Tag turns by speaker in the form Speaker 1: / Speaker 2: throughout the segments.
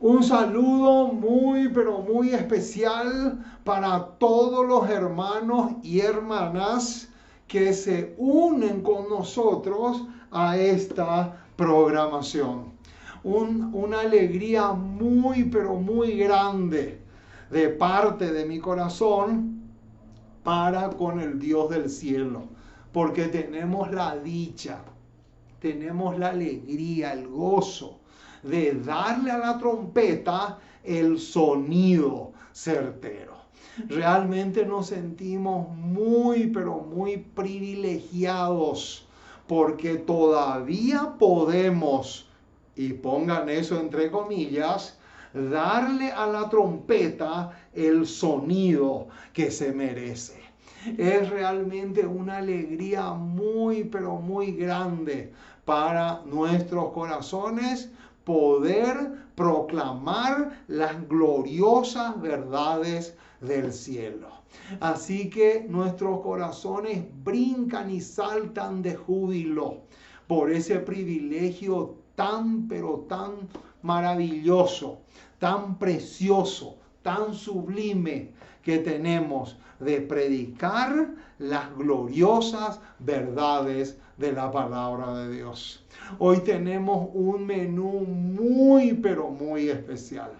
Speaker 1: Un saludo muy, pero muy especial para todos los hermanos y hermanas que se unen con nosotros a esta programación. Una alegría muy, pero muy grande de parte de mi corazón para con el Dios del cielo, porque tenemos la dicha, tenemos la alegría, el gozo de darle a la trompeta el sonido certero. Realmente nos sentimos muy, pero muy privilegiados porque todavía podemos, y pongan eso entre comillas, darle a la trompeta el sonido que se merece. Es realmente una alegría muy, pero muy grande para nuestros corazones poder proclamar las gloriosas verdades del cielo. Así que nuestros corazones brincan y saltan de júbilo por ese privilegio tan, pero tan maravilloso, tan precioso, tan sublime que tenemos de predicar las gloriosas verdades de la palabra de Dios. Hoy tenemos un menú muy, pero muy especial.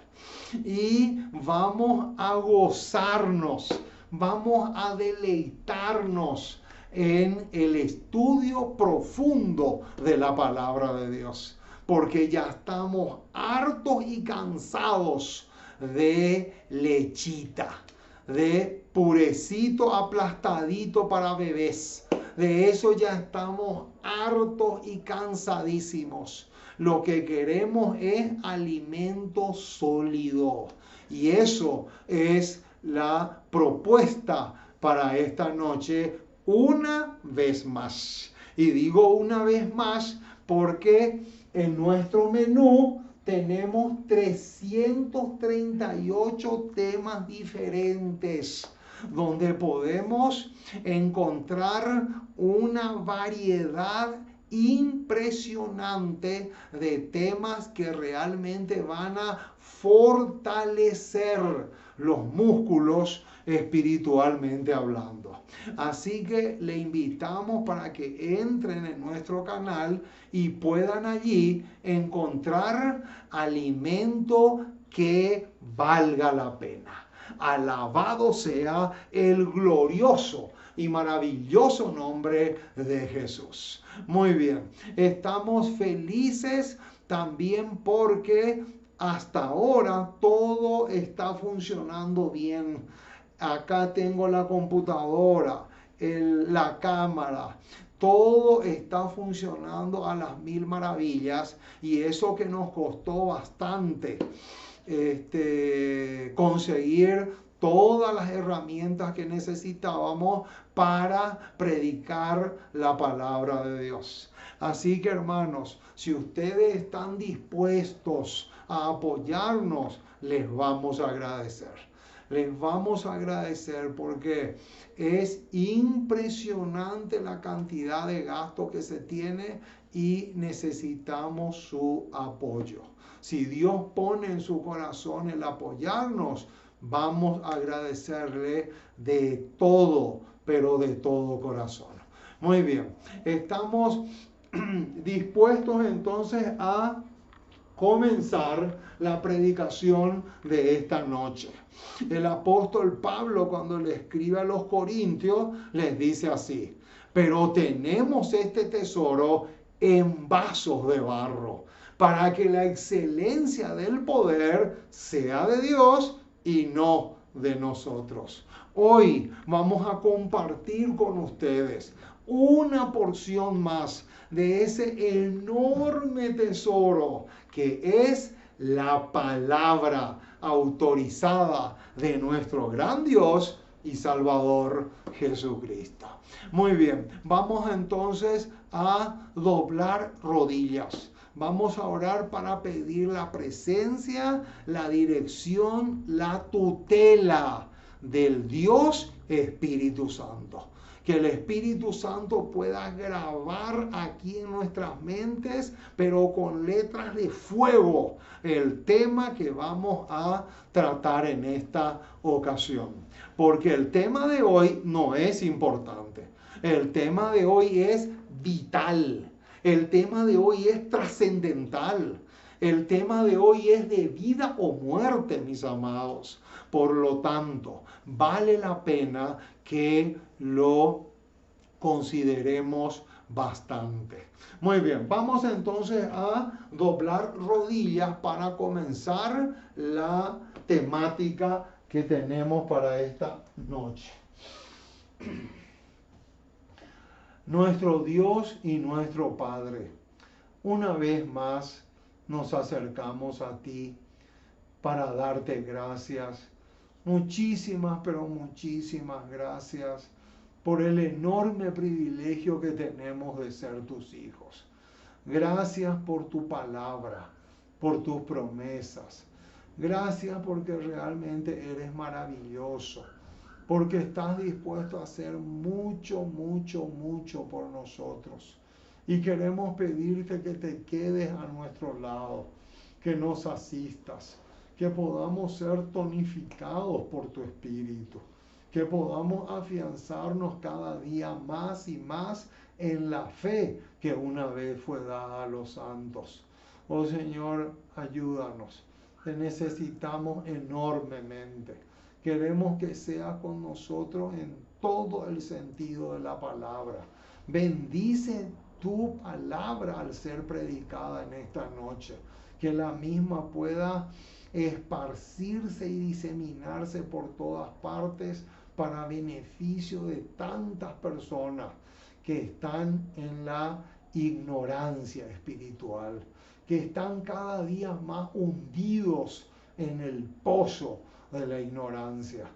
Speaker 1: Y vamos a gozarnos, vamos a deleitarnos en el estudio profundo de la palabra de Dios. Porque ya estamos hartos y cansados de lechita, de purecito aplastadito para bebés. De eso ya estamos hartos y cansadísimos. Lo que queremos es alimento sólido. Y eso es la propuesta para esta noche una vez más. Y digo una vez más porque en nuestro menú tenemos 338 temas diferentes donde podemos encontrar una variedad impresionante de temas que realmente van a fortalecer los músculos espiritualmente hablando. Así que le invitamos para que entren en nuestro canal y puedan allí encontrar alimento que valga la pena. Alabado sea el glorioso y maravilloso nombre de Jesús. Muy bien, estamos felices también porque hasta ahora todo está funcionando bien. Acá tengo la computadora, la cámara, todo está funcionando a las mil maravillas y eso que nos costó bastante conseguir todas las herramientas que necesitábamos para predicar la palabra de Dios. Así que hermanos, si ustedes están dispuestos a apoyarnos, les vamos a agradecer. Les vamos a agradecer porque es impresionante la cantidad de gasto que se tiene y necesitamos su apoyo. Si Dios pone en su corazón el apoyarnos, vamos a agradecerle de todo, pero de todo corazón. Muy bien, estamos dispuestos entonces a comenzar la predicación de esta noche. El apóstol Pablo, cuando le escribe a los corintios, les dice así: pero tenemos este tesoro en vasos de barro, para que la excelencia del poder sea de Dios y no de nosotros. Hoy vamos a compartir con ustedes una porción más de ese enorme tesoro que es la palabra autorizada de nuestro gran Dios y Salvador Jesucristo. Muy bien, vamos entonces a doblar rodillas. Vamos a orar para pedir la presencia, la dirección, la tutela del Dios Espíritu Santo. Que el Espíritu Santo pueda grabar aquí en nuestras mentes, pero con letras de fuego, el tema que vamos a tratar en esta ocasión. Porque el tema de hoy no es importante. El tema de hoy es vital. El tema de hoy es trascendental. El tema de hoy es de vida o muerte, mis amados. Por lo tanto, vale la pena que lo consideremos bastante. Muy bien, vamos entonces a doblar rodillas para comenzar la temática que tenemos para esta noche. Nuestro Dios y nuestro Padre, una vez más nos acercamos a ti para darte gracias. Muchísimas, pero muchísimas gracias por el enorme privilegio que tenemos de ser tus hijos. Gracias por tu palabra, por tus promesas. Gracias porque realmente eres maravilloso, porque estás dispuesto a hacer mucho, mucho, mucho por nosotros. Y queremos pedirte que te quedes a nuestro lado, que nos asistas, que podamos ser tonificados por tu Espíritu, que podamos afianzarnos cada día más y más en la fe que una vez fue dada a los santos. Oh Señor, ayúdanos. Te necesitamos enormemente. Queremos que seas con nosotros en todo el sentido de la palabra. Bendice tu palabra al ser predicada en esta noche. Que la misma pueda esparcirse y diseminarse por todas partes para beneficio de tantas personas que están en la ignorancia espiritual, que están cada día más hundidos en el pozo de la ignorancia.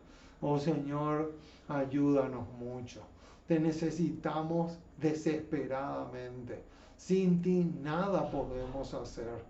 Speaker 1: Oh Señor, ayúdanos mucho. Te necesitamos desesperadamente. Sin ti nada podemos hacer.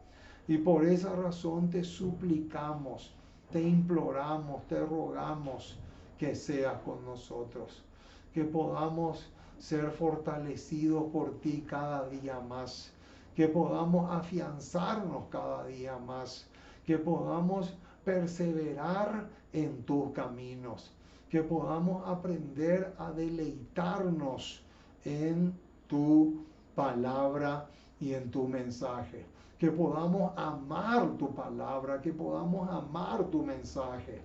Speaker 1: Y por esa razón te suplicamos, te imploramos, te rogamos que seas con nosotros, que podamos ser fortalecidos por ti cada día más, que podamos afianzarnos cada día más, que podamos perseverar en tus caminos, que podamos aprender a deleitarnos en tu palabra y en tu mensaje. Que podamos amar tu palabra, que podamos amar tu mensaje,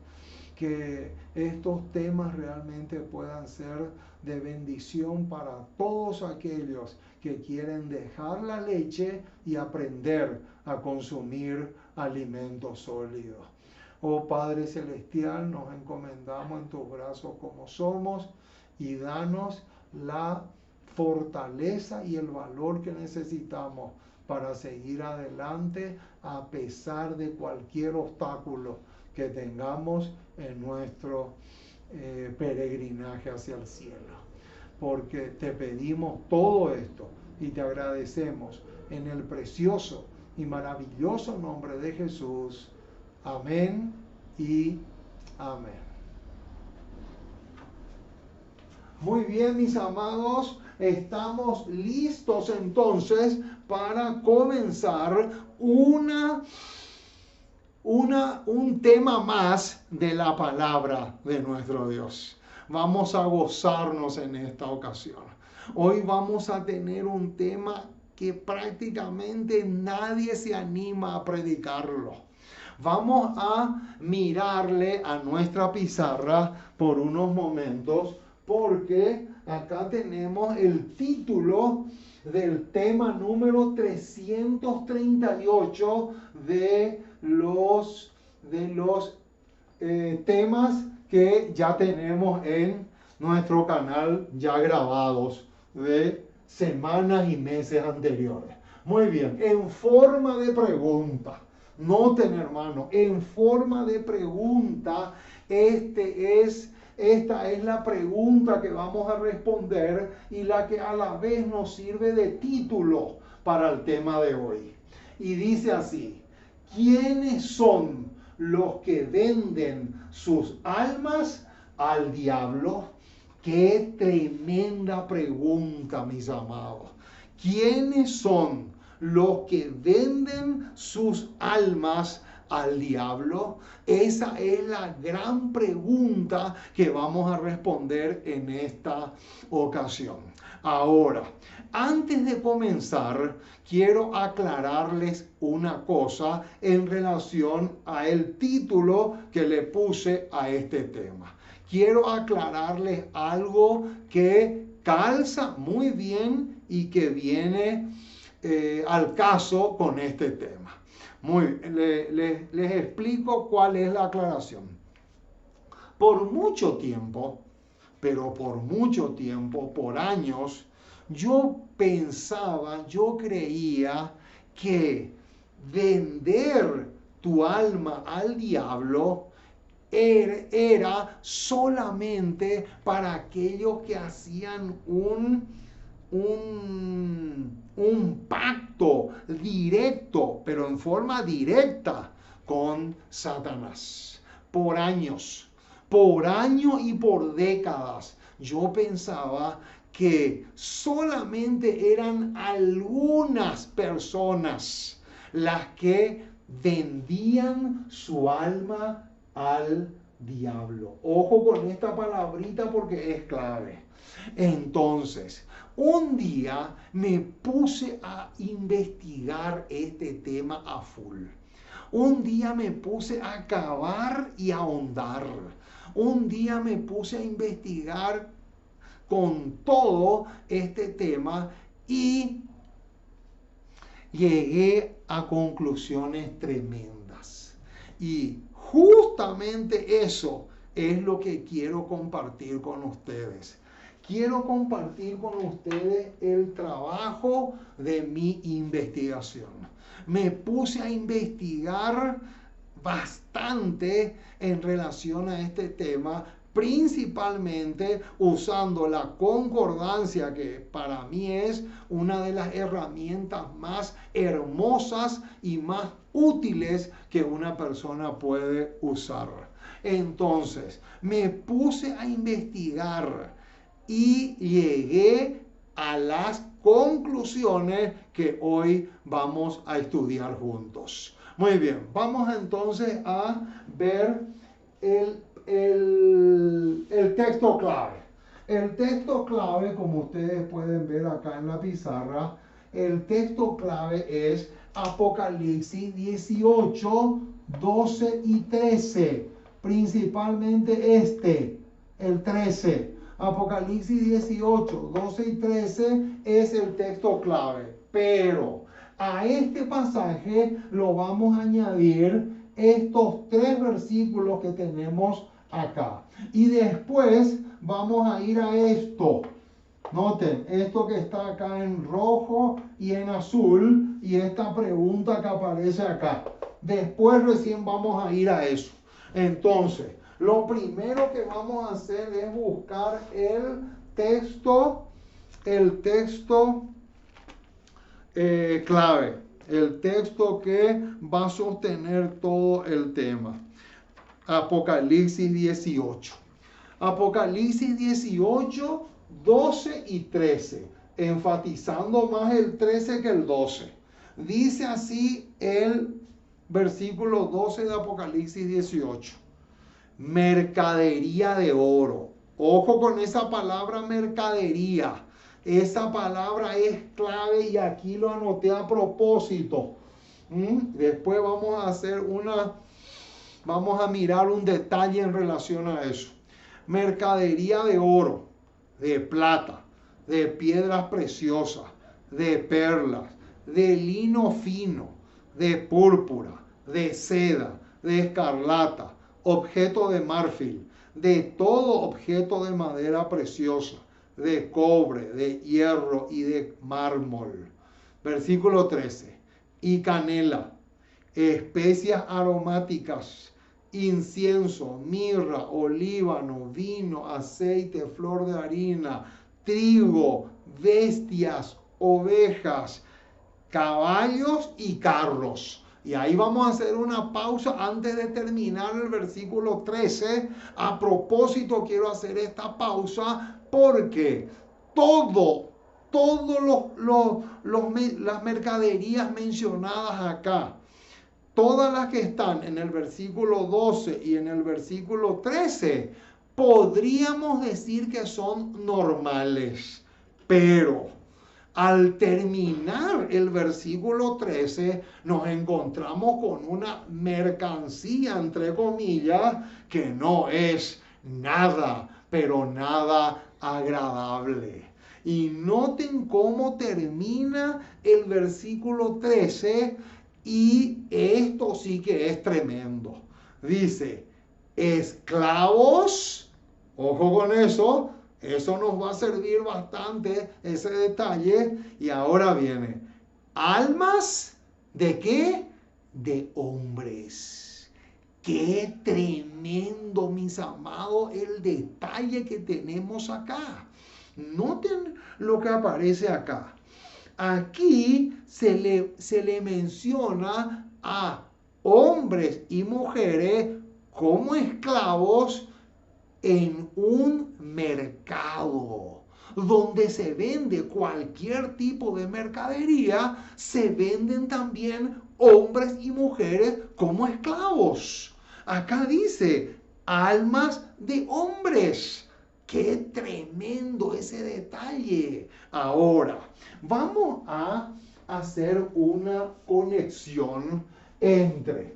Speaker 1: que estos temas realmente puedan ser de bendición para todos aquellos que quieren dejar la leche y aprender a consumir alimentos sólidos. Oh Padre Celestial, nos encomendamos en tus brazos como somos y danos la fortaleza y el valor que necesitamos para seguir adelante a pesar de cualquier obstáculo que tengamos en nuestro peregrinaje hacia el cielo. Porque te pedimos todo esto y te agradecemos en el precioso y maravilloso nombre de Jesús. Amén y amén. Muy bien, mis amados, estamos listos entonces para comenzar un tema más de la palabra de nuestro Dios. Vamos a gozarnos en esta ocasión. Hoy vamos a tener un tema que prácticamente nadie se anima a predicarlo. Vamos a mirarle a nuestra pizarra por unos momentos, porque acá tenemos el título del tema número 338 de los temas que ya tenemos en nuestro canal ya grabados de semanas y meses anteriores. Muy bien, en forma de pregunta. Noten, hermano, en forma de pregunta, esta es la pregunta que vamos a responder y la que a la vez nos sirve de título para el tema de hoy. Y dice así: ¿quiénes son los que venden sus almas al diablo? Qué tremenda pregunta, mis amados. ¿Quiénes son los que venden sus almas al diablo? Esa es la gran pregunta que vamos a responder en esta ocasión. Ahora, antes de comenzar, quiero aclararles una cosa en relación a el título que le puse a este tema. Quiero aclararles algo que calza muy bien y que viene al caso con este tema. Les explico cuál es la aclaración. Por mucho tiempo, pero por mucho tiempo, por años, yo pensaba, yo creía que vender tu alma al diablo era solamente para aquellos que hacían un pacto directo, pero en forma directa con Satanás. Por años y por décadas, yo pensaba que solamente eran algunas personas las que vendían su alma al diablo. Ojo con esta palabrita porque es clave. Entonces, un día me puse a investigar este tema a full. Un día me puse a cavar y a ahondar. Un día me puse a investigar con todo este tema y llegué a conclusiones tremendas. Y justamente eso es lo que quiero compartir con ustedes. Quiero compartir con ustedes el trabajo de mi investigación. Me puse a investigar bastante en relación a este tema, principalmente usando la concordancia, que para mí es una de las herramientas más hermosas y más útiles que una persona puede usar. Entonces, me puse a investigar y llegué a las conclusiones que hoy vamos a estudiar juntos. Muy bien, vamos entonces a ver el texto clave. El texto clave, como ustedes pueden ver acá en la pizarra, el texto clave es Apocalipsis 18, 12 y 13. Principalmente el 13. Apocalipsis 18, 12 y 13 es el texto clave. Pero a este pasaje lo vamos a añadir estos 3 versículos que tenemos acá. Y después vamos a ir a esto. Noten, esto que está acá en rojo y en azul y esta pregunta que aparece acá. Después recién vamos a ir a eso. Entonces, lo primero que vamos a hacer es buscar el texto clave, el texto que va a sostener todo el tema. Apocalipsis 18. Apocalipsis 18, 12 y 13, enfatizando más el 13 que el 12. Dice así el versículo 12 de Apocalipsis 18. Mercadería de oro. Ojo con esa palabra mercadería. Esa palabra es clave y aquí lo anoté a propósito. Después vamos a mirar un detalle en relación a eso. Mercadería de oro, de plata, de piedras preciosas, de perlas, de lino fino, de púrpura, de seda, de escarlata, objeto de marfil, de todo objeto de madera preciosa, de cobre, de hierro y de mármol. Versículo 13. Y canela, especias aromáticas, incienso, mirra, olíbano, vino, aceite, flor de harina, trigo, bestias, ovejas, caballos y carros. Y ahí vamos a hacer una pausa antes de terminar el versículo 13. A propósito, quiero hacer esta pausa porque todas las mercaderías mencionadas acá, todas las que están en el versículo 12 y en el versículo 13, podríamos decir que son normales. Pero al terminar el versículo 13, nos encontramos con una mercancía, entre comillas, que no es nada, pero nada agradable. Y noten cómo termina el versículo 13, y esto sí que es tremendo. Dice, esclavos, ojo con eso. Eso nos va a servir bastante, ese detalle. Y ahora viene, almas, ¿de qué? De hombres. Qué tremendo, mis amados, el detalle que tenemos acá. Noten lo que aparece acá. Aquí se le menciona a hombres y mujeres como esclavos en un mercado donde se vende cualquier tipo de mercadería. Se venden también hombres y mujeres como esclavos. Acá dice, almas de hombres. Qué tremendo ese detalle. Ahora, vamos a hacer una conexión entre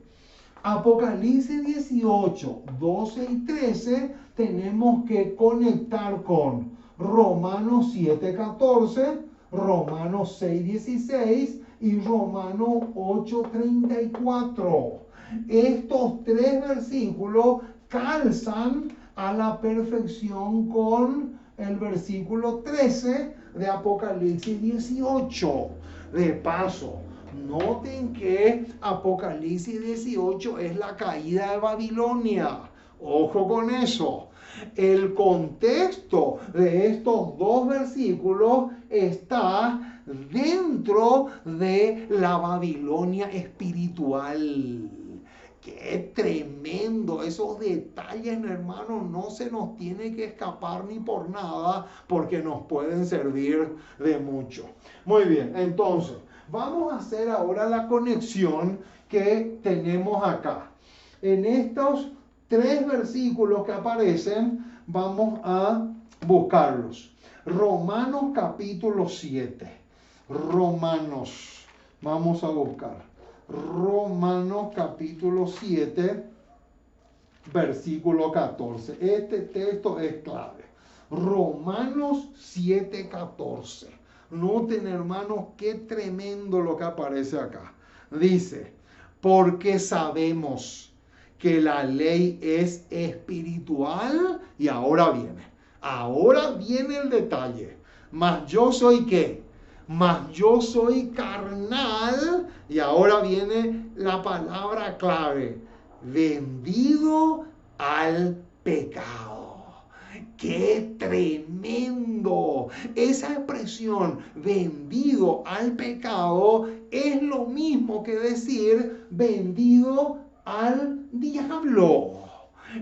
Speaker 1: Apocalipsis 18, 12 y 13. Tenemos que conectar con Romanos 7, 14, Romanos 6, 16 y Romanos 8, 34. Estos tres versículos calzan a la perfección con el versículo 13 de Apocalipsis 18. De paso, noten que Apocalipsis 18 es la caída de Babilonia. Ojo con eso. El contexto de estos dos versículos está dentro de la Babilonia espiritual. Qué tremendo, esos detalles, hermano, no se nos tiene que escapar ni por nada, porque nos pueden servir de mucho. Muy bien, entonces, vamos a hacer ahora la conexión que tenemos acá. En estos tres versículos que aparecen, vamos a buscarlos. Romanos capítulo 7. Romanos, vamos a buscar. Romanos capítulo 7, versículo 14. Este texto es clave. Romanos 7, 14. Noten, hermanos, qué tremendo lo que aparece acá. Dice, porque sabemos que la ley es espiritual. Y ahora viene el detalle. Mas yo soy ¿qué? Mas yo soy carnal. Y ahora viene la palabra clave, vendido al pecado. ¡Qué tremendo! Esa expresión, vendido al pecado, es lo mismo que decir vendido al diablo.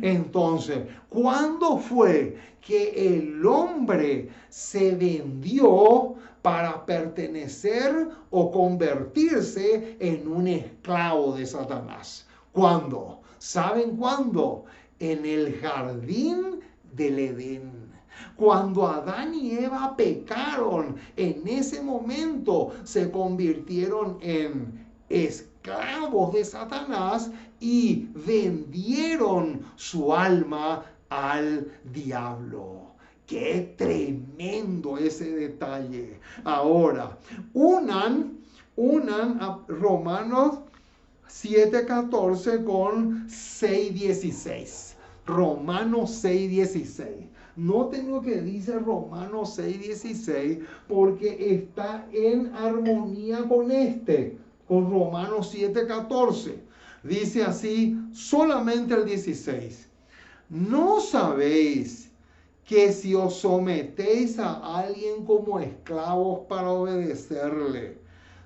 Speaker 1: Entonces, ¿cuándo fue que el hombre se vendió para pertenecer o convertirse en un esclavo de Satanás? ¿Cuándo? ¿Saben cuándo? En el jardín del Edén. Cuando Adán y Eva pecaron, en ese momento se convirtieron en esclavos de Satanás y vendieron su alma al diablo. ¡Qué tremendo ese detalle! Ahora, unan a Romanos 7:14 con 6:16. Romanos 6:16. Noten lo que dice Romanos 6:16, porque está en armonía con Romanos 7:14. Dice así solamente el 16. ¿No sabéis que si os sometéis a alguien como esclavos para obedecerle,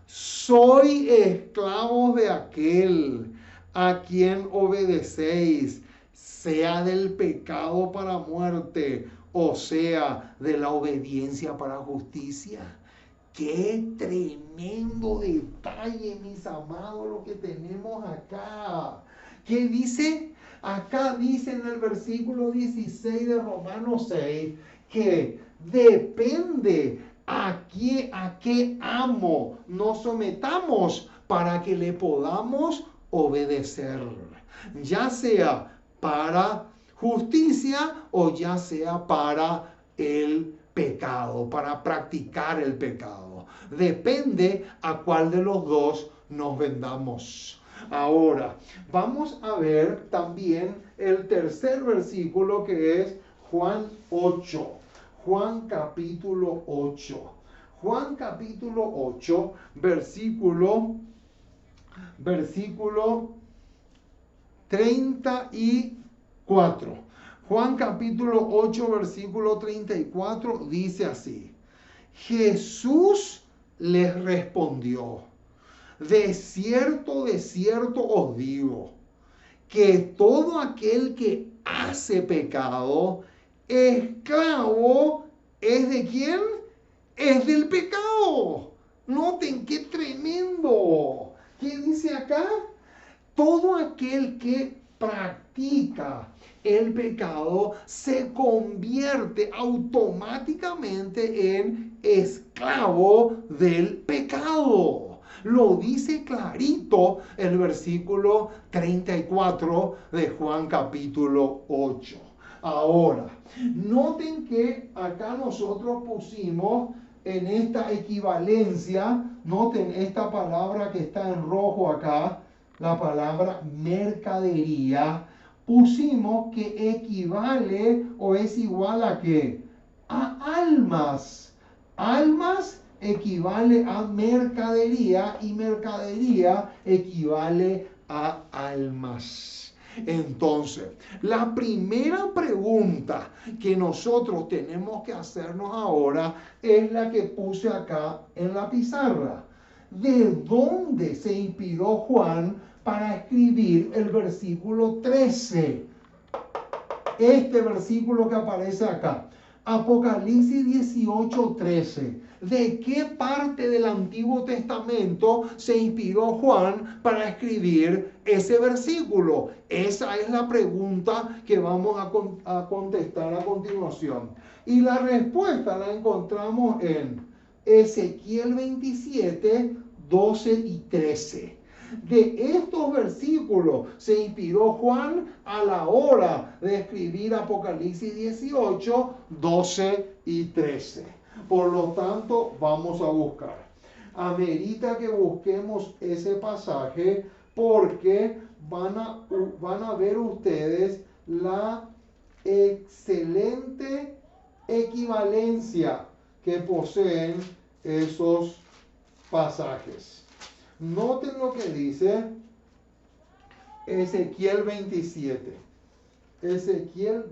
Speaker 1: soy esclavos de aquel a quien obedecéis, sea del pecado para muerte, o sea, de la obediencia para justicia. Qué tremendo detalle, mis amados, lo que tenemos acá. ¿Qué dice? Acá dice en el versículo 16 de Romanos 6 que depende a qué amo nos sometamos para que le podamos obedecer, ya sea para justicia o ya sea para el pecado, para practicar el pecado. Depende a cuál de los dos nos vendamos. Ahora, vamos a ver también el tercer versículo, que es Juan 8. Juan capítulo 8. Juan capítulo 8, versículo 34. Juan capítulo 8, versículo 34 dice así: Jesús les respondió: de cierto os digo, que todo aquel que hace pecado, esclavo es ¿de quién? Es del pecado. Noten qué tremendo. ¿Qué dice acá? Todo aquel que practica el pecado se convierte automáticamente en esclavo del pecado. Lo dice clarito el versículo 34 de Juan capítulo 8. Ahora, noten que acá nosotros pusimos en esta equivalencia, noten esta palabra que está en rojo acá, la palabra mercadería, pusimos que equivale o es igual a ¿qué? A almas. Almas equivale a mercadería y mercadería equivale a almas. Entonces, la primera pregunta que nosotros tenemos que hacernos ahora es la que puse acá en la pizarra. ¿De dónde se inspiró Juan para escribir el versículo 13? Este versículo que aparece acá. Apocalipsis 18:13. ¿De qué parte del Antiguo Testamento se inspiró Juan para escribir ese versículo? Esa es la pregunta que vamos a contestar a continuación. Y la respuesta la encontramos en Ezequiel 27, 12 y 13. De estos versículos se inspiró Juan a la hora de escribir Apocalipsis 18, 12 y 13. Por lo tanto, vamos a buscar. Amerita que busquemos ese pasaje porque van a ver ustedes la excelente equivalencia que poseen esos pasajes. Noten lo que dice Ezequiel 27. Ezequiel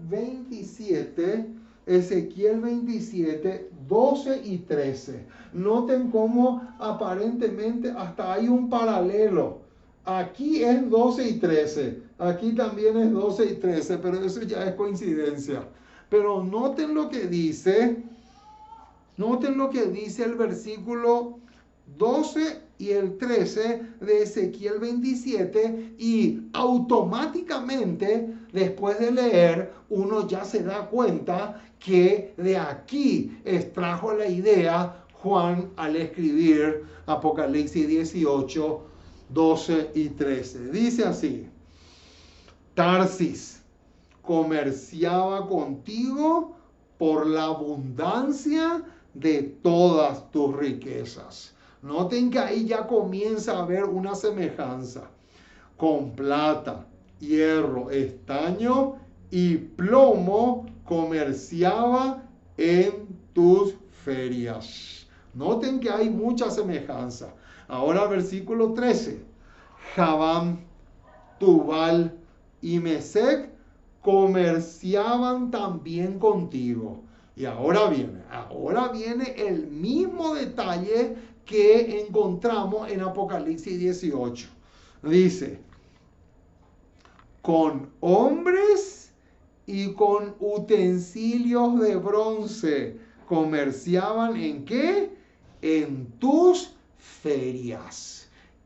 Speaker 1: 27, 12 y 13. Noten cómo aparentemente hasta hay un paralelo. Aquí es 12 y 13. Aquí también es 12 y 13, pero eso ya es coincidencia. Pero noten lo que dice. Noten lo que dice el versículo 12 y el 13 de Ezequiel 27, y automáticamente después de leer uno ya se da cuenta que de aquí extrajo la idea Juan al escribir Apocalipsis 18, 12 y 13. Dice así: Tarsis comerciaba contigo por la abundancia de todas tus riquezas. Noten que ahí ya comienza a haber una semejanza. Con plata, hierro, estaño y plomo comerciaba en tus ferias. Noten que hay mucha semejanza. Ahora versículo 13. Javán, Tubal y Mesec comerciaban también contigo. Y ahora viene el mismo detalle que encontramos en Apocalipsis 18. Dice, con hombres y con utensilios de bronce comerciaban ¿en qué? En tus ferias.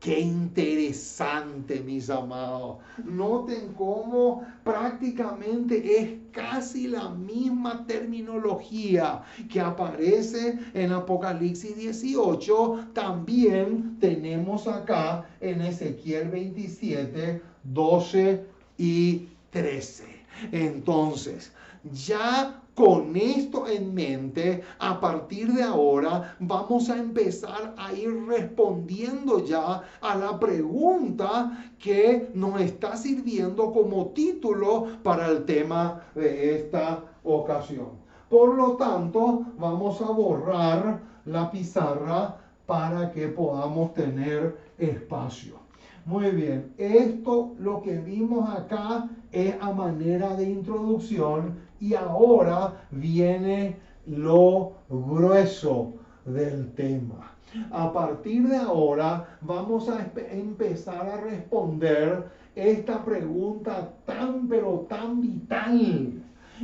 Speaker 1: Qué interesante, mis amados. Noten cómo prácticamente es casi la misma terminología que aparece en Apocalipsis 18. También tenemos acá en Ezequiel 27, 12 y 13. Entonces, ya con esto en mente, a partir de ahora vamos a empezar a ir respondiendo ya a la pregunta que nos está sirviendo como título para el tema de esta ocasión. Por lo tanto, vamos a borrar la pizarra para que podamos tener espacio. Muy bien, esto lo que vimos acá es a manera de introducción y ahora viene lo grueso del tema. A partir de ahora vamos a empezar a responder esta pregunta tan pero tan vital.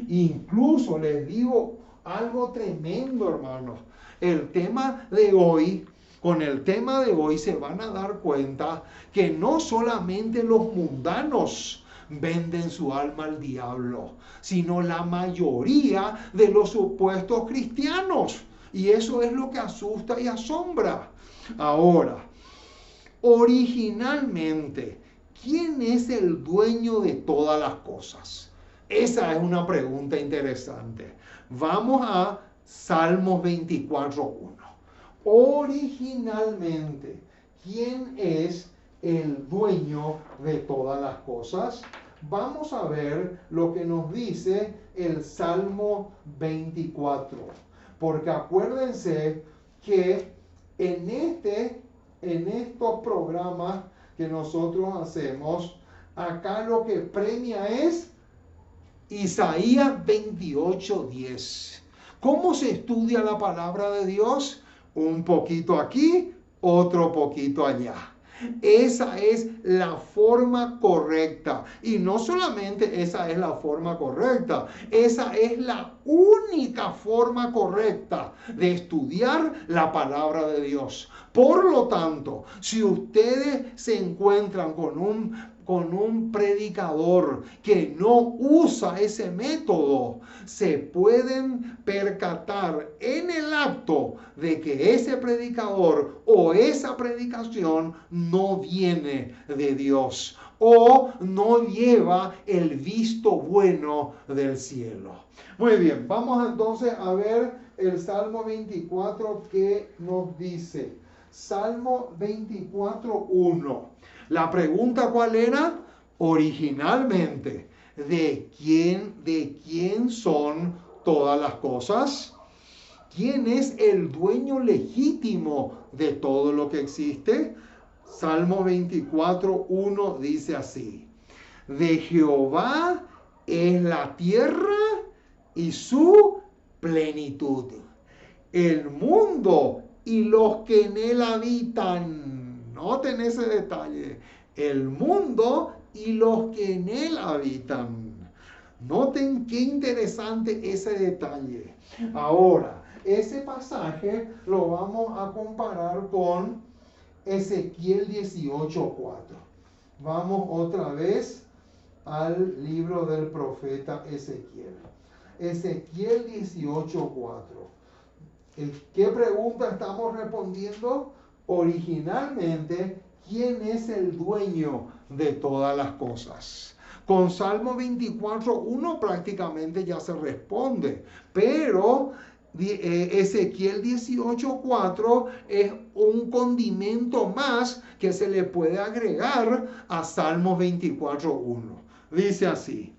Speaker 1: Incluso les digo algo tremendo, hermanos. Con el tema de hoy se van a dar cuenta que no solamente los mundanos venden su alma al diablo, sino la mayoría de los supuestos cristianos. Y eso es lo que asusta y asombra. Ahora, originalmente, ¿quién es el dueño de todas las cosas? Esa es una pregunta interesante. Vamos a Salmos 24:1. Originalmente, ¿quién es el dueño de todas las cosas? Vamos a ver lo que nos dice el Salmo 24. Porque acuérdense que en estos programas que nosotros hacemos, acá lo que premia es Isaías 28:10. ¿Cómo se estudia la palabra de Dios? Un poquito aquí, otro poquito allá. Esa es la forma correcta. Y no solamente esa es la forma correcta, esa es la única forma correcta de estudiar la palabra de Dios. Por lo tanto, si ustedes se encuentran con un predicador que no usa ese método, se pueden percatar en el acto de que ese predicador o esa predicación no viene de Dios o no lleva el visto bueno del cielo. Muy bien, vamos entonces a ver el Salmo 24 que nos dice. Salmo 24:1. La pregunta, ¿cuál era? Originalmente, ¿de quién son todas las cosas? ¿Quién es el dueño legítimo de todo lo que existe? Salmo 24:1 dice así: de Jehová es la tierra y su plenitud, el mundo y los que en él habitan. Noten ese detalle. El mundo y los que en él habitan. Noten qué interesante ese detalle. Ahora, ese pasaje lo vamos a comparar con Ezequiel 18:4. Vamos otra vez al libro del profeta Ezequiel. Ezequiel 18:4. ¿Qué pregunta estamos respondiendo? Originalmente, ¿quién es el dueño de todas las cosas? Con Salmo 24:1 prácticamente ya se responde, pero Ezequiel 18:4 es un condimento más que se le puede agregar a Salmo 24:1. Dice así: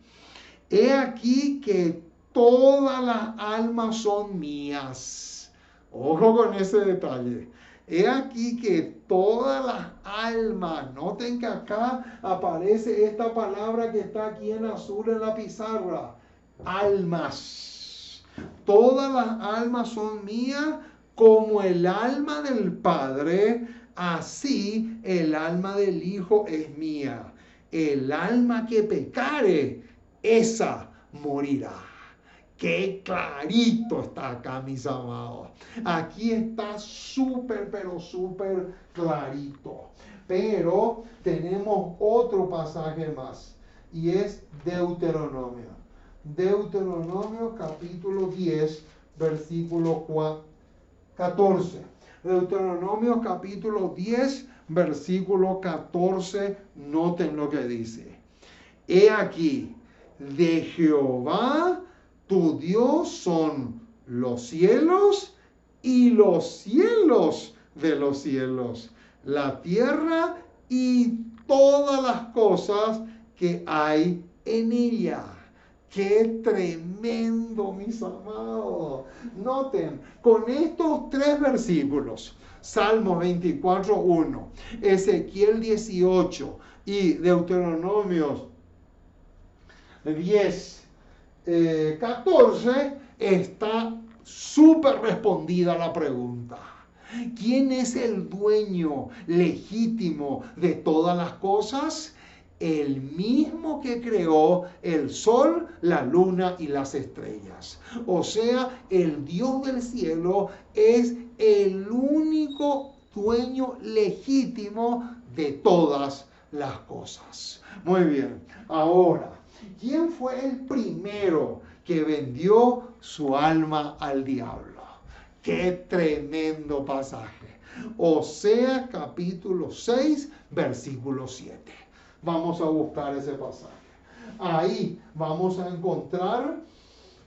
Speaker 1: he aquí que todas las almas son mías. Ojo con ese detalle. He aquí que todas las almas, noten que acá aparece esta palabra que está aquí en azul en la pizarra, almas. Todas las almas son mías como el alma del Padre, así el alma del Hijo es mía. El alma que pecare, esa morirá. Qué clarito está acá, mis amados. Aquí está súper, pero súper clarito. Pero tenemos otro pasaje más y es Deuteronomio. Deuteronomio capítulo 10, versículo 14. Deuteronomio capítulo 10, versículo 14. Noten lo que dice. He aquí, de Jehová tu Dios son los cielos y los cielos de los cielos, la tierra y todas las cosas que hay en ella. ¡Qué tremendo, mis amados! Noten, con estos tres versículos, Salmo 24:1, Ezequiel 18 y Deuteronomio 10, 14, está súper respondida la pregunta. ¿Quién es el dueño legítimo de todas las cosas? El mismo que creó el sol, la luna y las estrellas. O sea, el Dios del cielo es el único dueño legítimo de todas las cosas. Muy bien, ahora, ¿quién fue el primero que vendió su alma al diablo? ¡Qué tremendo pasaje! Oseas capítulo 6, versículo 7. Vamos a buscar ese pasaje. Ahí vamos a encontrar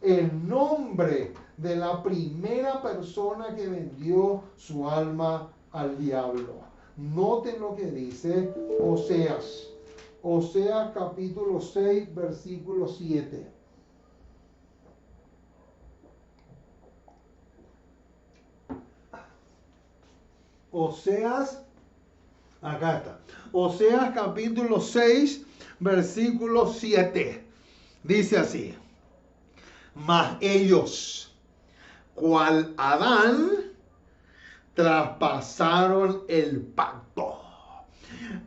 Speaker 1: el nombre de la primera persona que vendió su alma al diablo. Noten lo que dice Oseas. Oseas capítulo 6, versículo 7. Oseas, acá está. Oseas capítulo 6, versículo 7. Dice así. Mas ellos, cual Adán, traspasaron el pacto.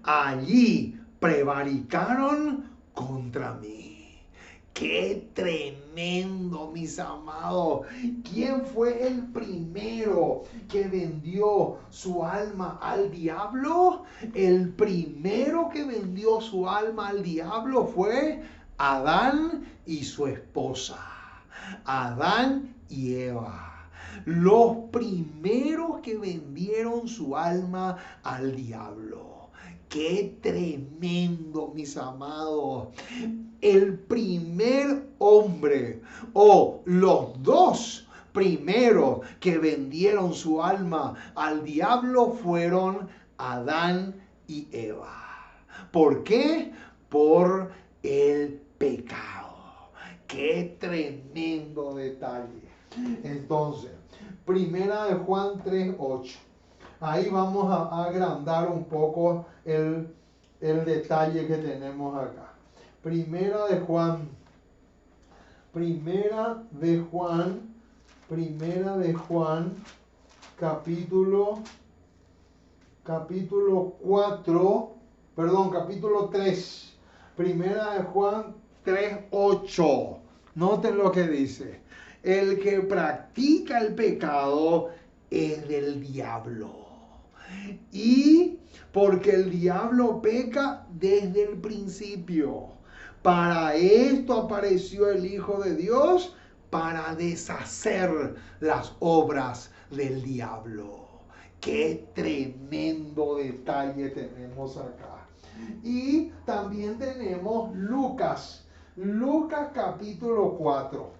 Speaker 1: Allí prevaricaron contra mí. ¡Qué tremendo, mis amados! ¿Quién fue el primero que vendió su alma al diablo? El primero que vendió su alma al diablo fue Adán y su esposa. Adán y Eva. Los primeros que vendieron su alma al diablo. ¡Qué tremendo, mis amados! El primer hombre o los dos primeros que vendieron su alma al diablo fueron Adán y Eva. ¿Por qué? Por el pecado. ¡Qué tremendo detalle! Entonces, primera de Juan 3:8. Ahí vamos a agrandar un poco el detalle que tenemos acá. Primera de Juan, capítulo 3. Primera de Juan 3:8. Noten lo que dice. El que practica el pecado es del diablo. Y porque el diablo peca desde el principio. Para esto apareció el Hijo de Dios, para deshacer las obras del diablo. ¡Qué tremendo detalle tenemos acá! Y también tenemos Lucas capítulo 4.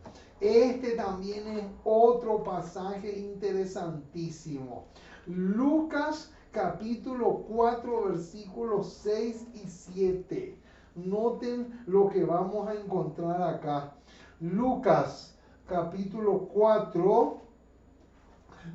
Speaker 1: Este también es otro pasaje interesantísimo. Lucas capítulo 4, versículos 6 y 7. Noten lo que vamos a encontrar acá. Lucas capítulo 4,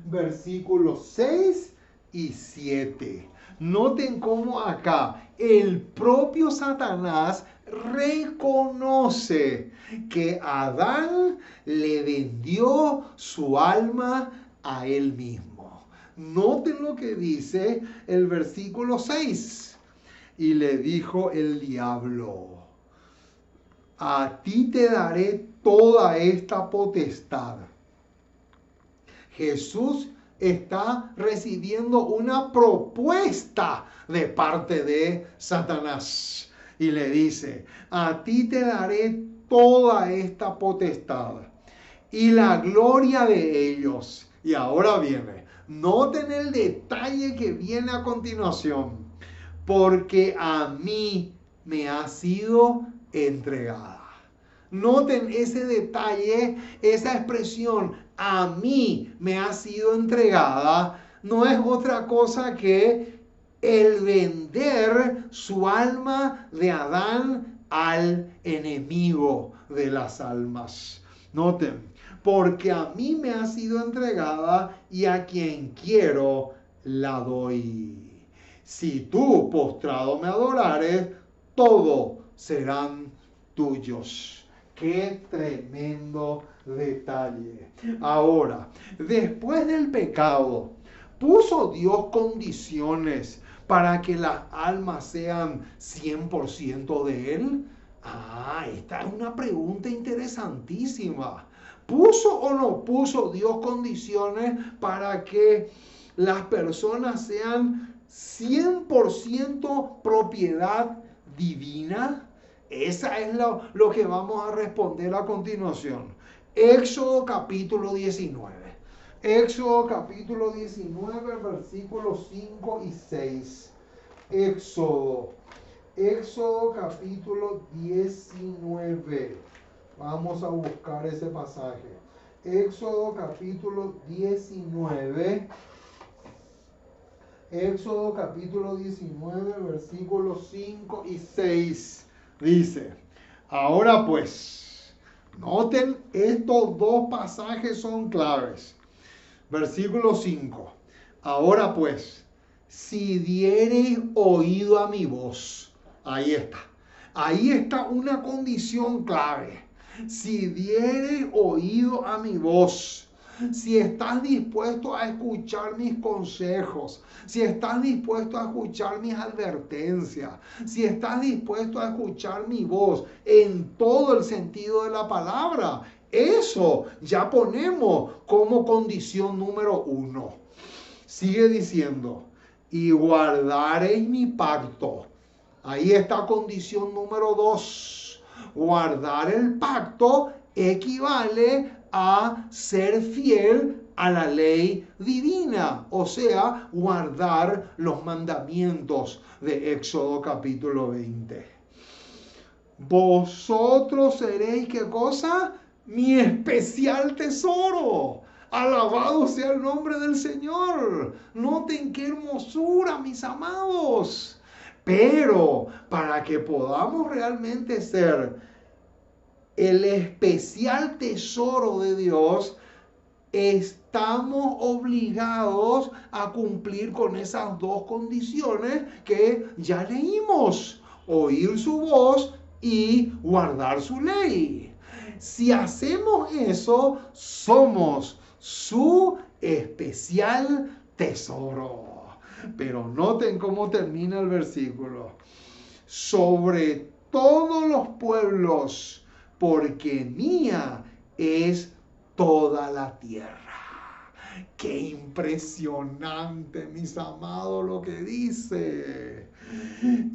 Speaker 1: versículos 6 y 7. Noten cómo acá el propio Satanás reconoce que Adán le vendió su alma a él mismo. Noten lo que dice el versículo 6. Y le dijo el diablo: a ti te daré toda esta potestad. Jesús está recibiendo una propuesta de parte de Satanás. Y le dice: a ti te daré toda esta potestad y la gloria de ellos. Y ahora viene, noten el detalle que viene a continuación: porque a mí me ha sido entregada. Noten ese detalle, esa expresión, a mí me ha sido entregada, no es otra cosa que el vender su alma de Adán al enemigo de las almas. Noten, porque a mí me ha sido entregada y a quien quiero la doy. Si tú, postrado, me adorares, todo serán tuyos. Qué tremendo detalle. Ahora, después del pecado, ¿puso Dios condiciones para que las almas sean 100% de Él? Esta es una pregunta interesantísima. ¿Puso o no puso Dios condiciones para que las personas sean 100% propiedad divina? Esa es lo que vamos a responder a continuación. Éxodo capítulo 19. Éxodo capítulo 19, versículos 5 y 6. Éxodo capítulo 19. Vamos a buscar ese pasaje. Éxodo capítulo 19. Éxodo capítulo 19, versículos 5 y 6. Dice: ahora pues, noten, estos dos pasajes son claves. Versículo 5. Ahora pues, si diereis oído a mi voz. Ahí está. Ahí está una condición clave. Si diereis oído a mi voz. Si estás dispuesto a escuchar mis consejos, si estás dispuesto a escuchar mis advertencias, si estás dispuesto a escuchar mi voz en todo el sentido de la palabra, eso ya ponemos como condición número 1. Sigue diciendo: y guardaréis mi pacto. Ahí está condición número 2. Guardar el pacto equivale a ser fiel a la ley divina, o sea, guardar los mandamientos de Éxodo capítulo 20. Vosotros seréis, ¿qué cosa? Mi especial tesoro. Alabado sea el nombre del Señor. Noten qué hermosura, mis amados. Pero para que podamos realmente ser el especial tesoro de Dios, estamos obligados a cumplir con esas dos condiciones que ya leímos: oír su voz y guardar su ley. Si hacemos eso, somos su especial tesoro. Pero noten cómo termina el versículo: sobre todos los pueblos, porque mía es toda la tierra. Qué impresionante, mis amados, lo que dice.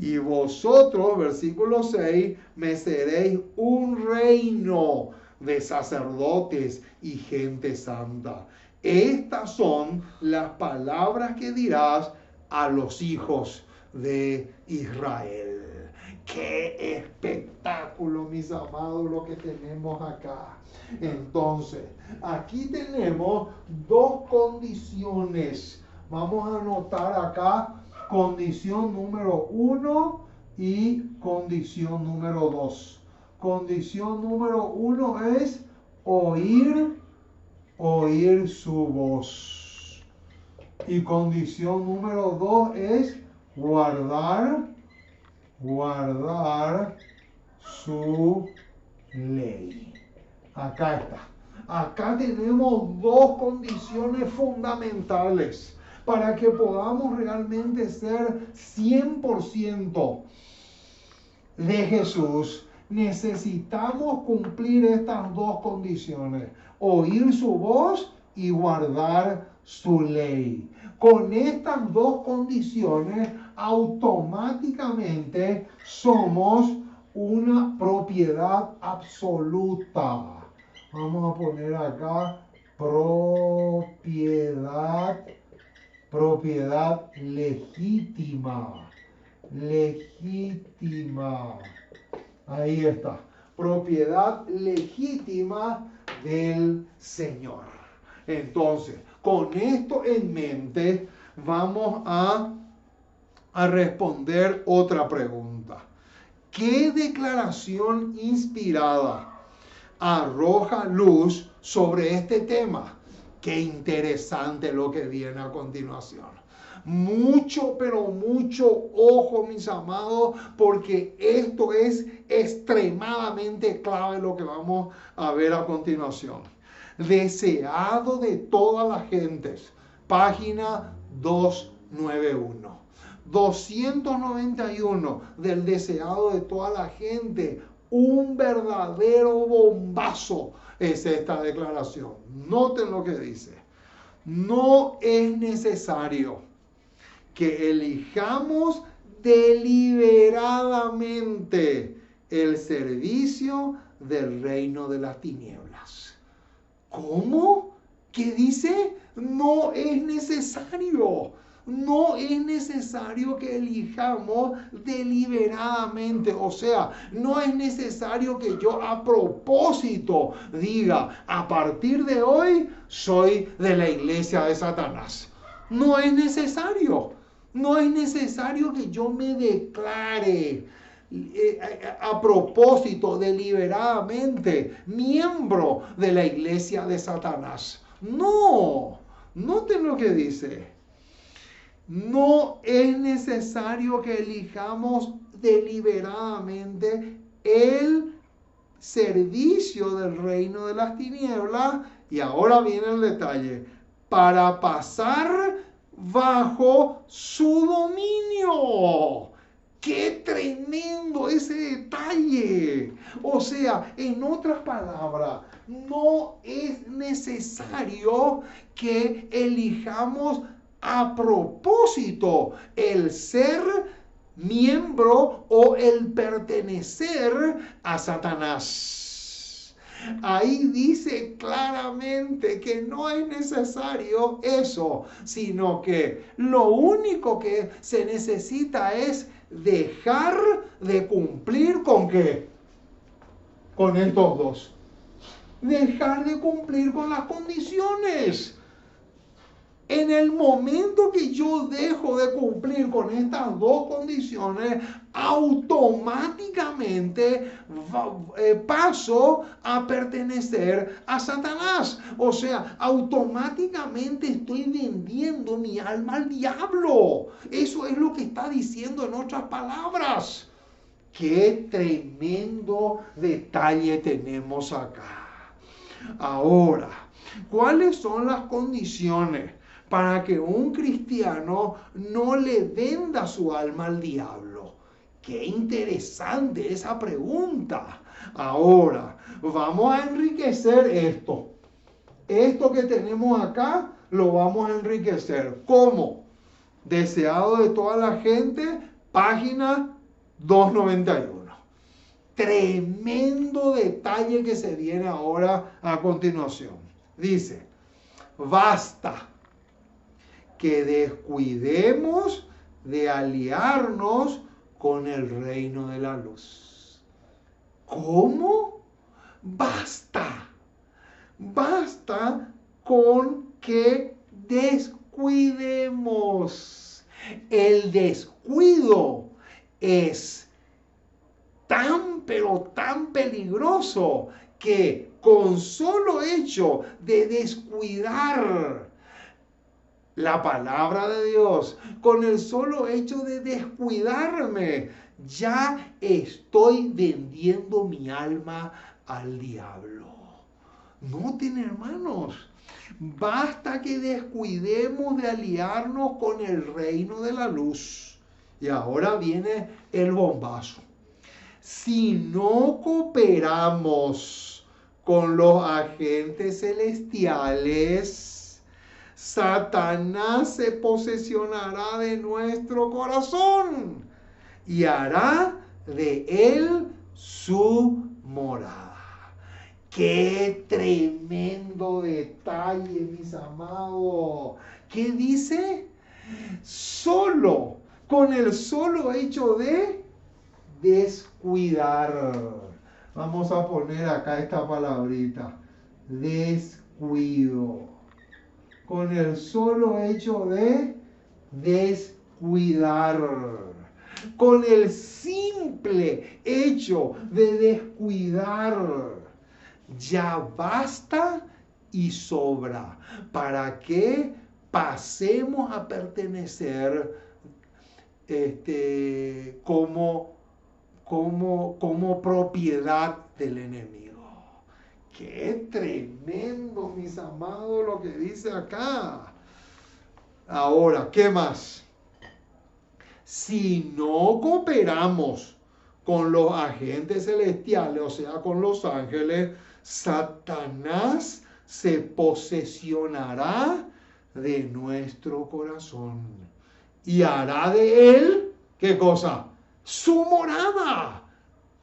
Speaker 1: Y vosotros, versículo 6, me seréis un reino de sacerdotes y gente santa. Estas son las palabras que dirás a los hijos de Israel. ¡Qué espectáculo, mis amados, lo que tenemos acá! Entonces, aquí tenemos dos condiciones. Vamos a anotar acá condición número 1 y condición número 2. Condición número 1 es oír su voz. Y condición número 2 es guardar su ley. Acá está. Acá tenemos dos condiciones fundamentales para que podamos realmente ser 100% de Jesús. Necesitamos cumplir estas dos condiciones: oír su voz y guardar su ley. Con estas dos condiciones, automáticamente somos una propiedad absoluta. Vamos a poner acá propiedad legítima. Legítima. Ahí está. Propiedad legítima del Señor. Entonces, con esto en mente, vamos a responder otra pregunta. ¿Qué declaración inspirada arroja luz sobre este tema? Qué interesante lo que viene a continuación. Mucho, pero mucho ojo, mis amados, porque esto es extremadamente clave lo que vamos a ver a continuación. Deseado de todas las gentes, página 291. 291 del deseado de toda la gente. Un verdadero bombazo es esta declaración. Noten lo que dice. No es necesario que elijamos deliberadamente el servicio del reino de las tinieblas. ¿Cómo? ¿Qué dice? No es necesario. No es necesario que elijamos deliberadamente. O sea, no es necesario que yo a propósito diga, a partir de hoy soy de la iglesia de Satanás. No es necesario. No es necesario que yo me declare a propósito, deliberadamente, miembro de la iglesia de Satanás. No. Noten lo que dice. No es necesario que elijamos deliberadamente el servicio del reino de las tinieblas. Y ahora viene el detalle. Para pasar bajo su dominio. ¡Qué tremendo ese detalle! O sea, en otras palabras, no es necesario que elijamos a propósito el ser miembro o el pertenecer a Satanás. Ahí dice claramente que no es necesario eso, sino que lo único que se necesita es dejar de cumplir ¿con qué? Con estos dos. Dejar de cumplir con las condiciones. En el momento que yo dejo de cumplir con estas dos condiciones, automáticamente paso a pertenecer a Satanás. O sea, automáticamente estoy vendiendo mi alma al diablo. Eso es lo que está diciendo en otras palabras. Qué tremendo detalle tenemos acá. Ahora, ¿cuáles son las condiciones para que un cristiano no le venda su alma al diablo? Qué interesante esa pregunta. Ahora, vamos a enriquecer esto. Esto que tenemos acá, lo vamos a enriquecer. ¿Cómo? Deseado de toda la gente, página 291. Tremendo detalle que se viene ahora a continuación. Dice, basta que descuidemos de aliarnos con el reino de la luz. ¿Cómo? Basta. Basta con que descuidemos. El descuido es tan, pero tan peligroso que con solo hecho de descuidar la palabra de Dios, con el solo hecho de descuidarme, ya estoy vendiendo mi alma al diablo. Noten, hermanos, basta que descuidemos de aliarnos con el reino de la luz. Y ahora viene el bombazo. Si no cooperamos con los agentes celestiales, Satanás se posesionará de nuestro corazón y hará de él su morada. ¡Qué tremendo detalle, mis amados! ¿Qué dice? Con el solo hecho de descuidar. Vamos a poner acá esta palabrita. Descuido. Con el solo hecho de descuidar. Con el simple hecho de descuidar. Ya basta y sobra para que pasemos a pertenecer como propiedad del enemigo. Qué tremendo, mis amados, lo que dice acá. Ahora, ¿qué más? Si no cooperamos con los agentes celestiales, o sea, con los ángeles, Satanás se posesionará de nuestro corazón y hará de él, ¿qué cosa? Su morada.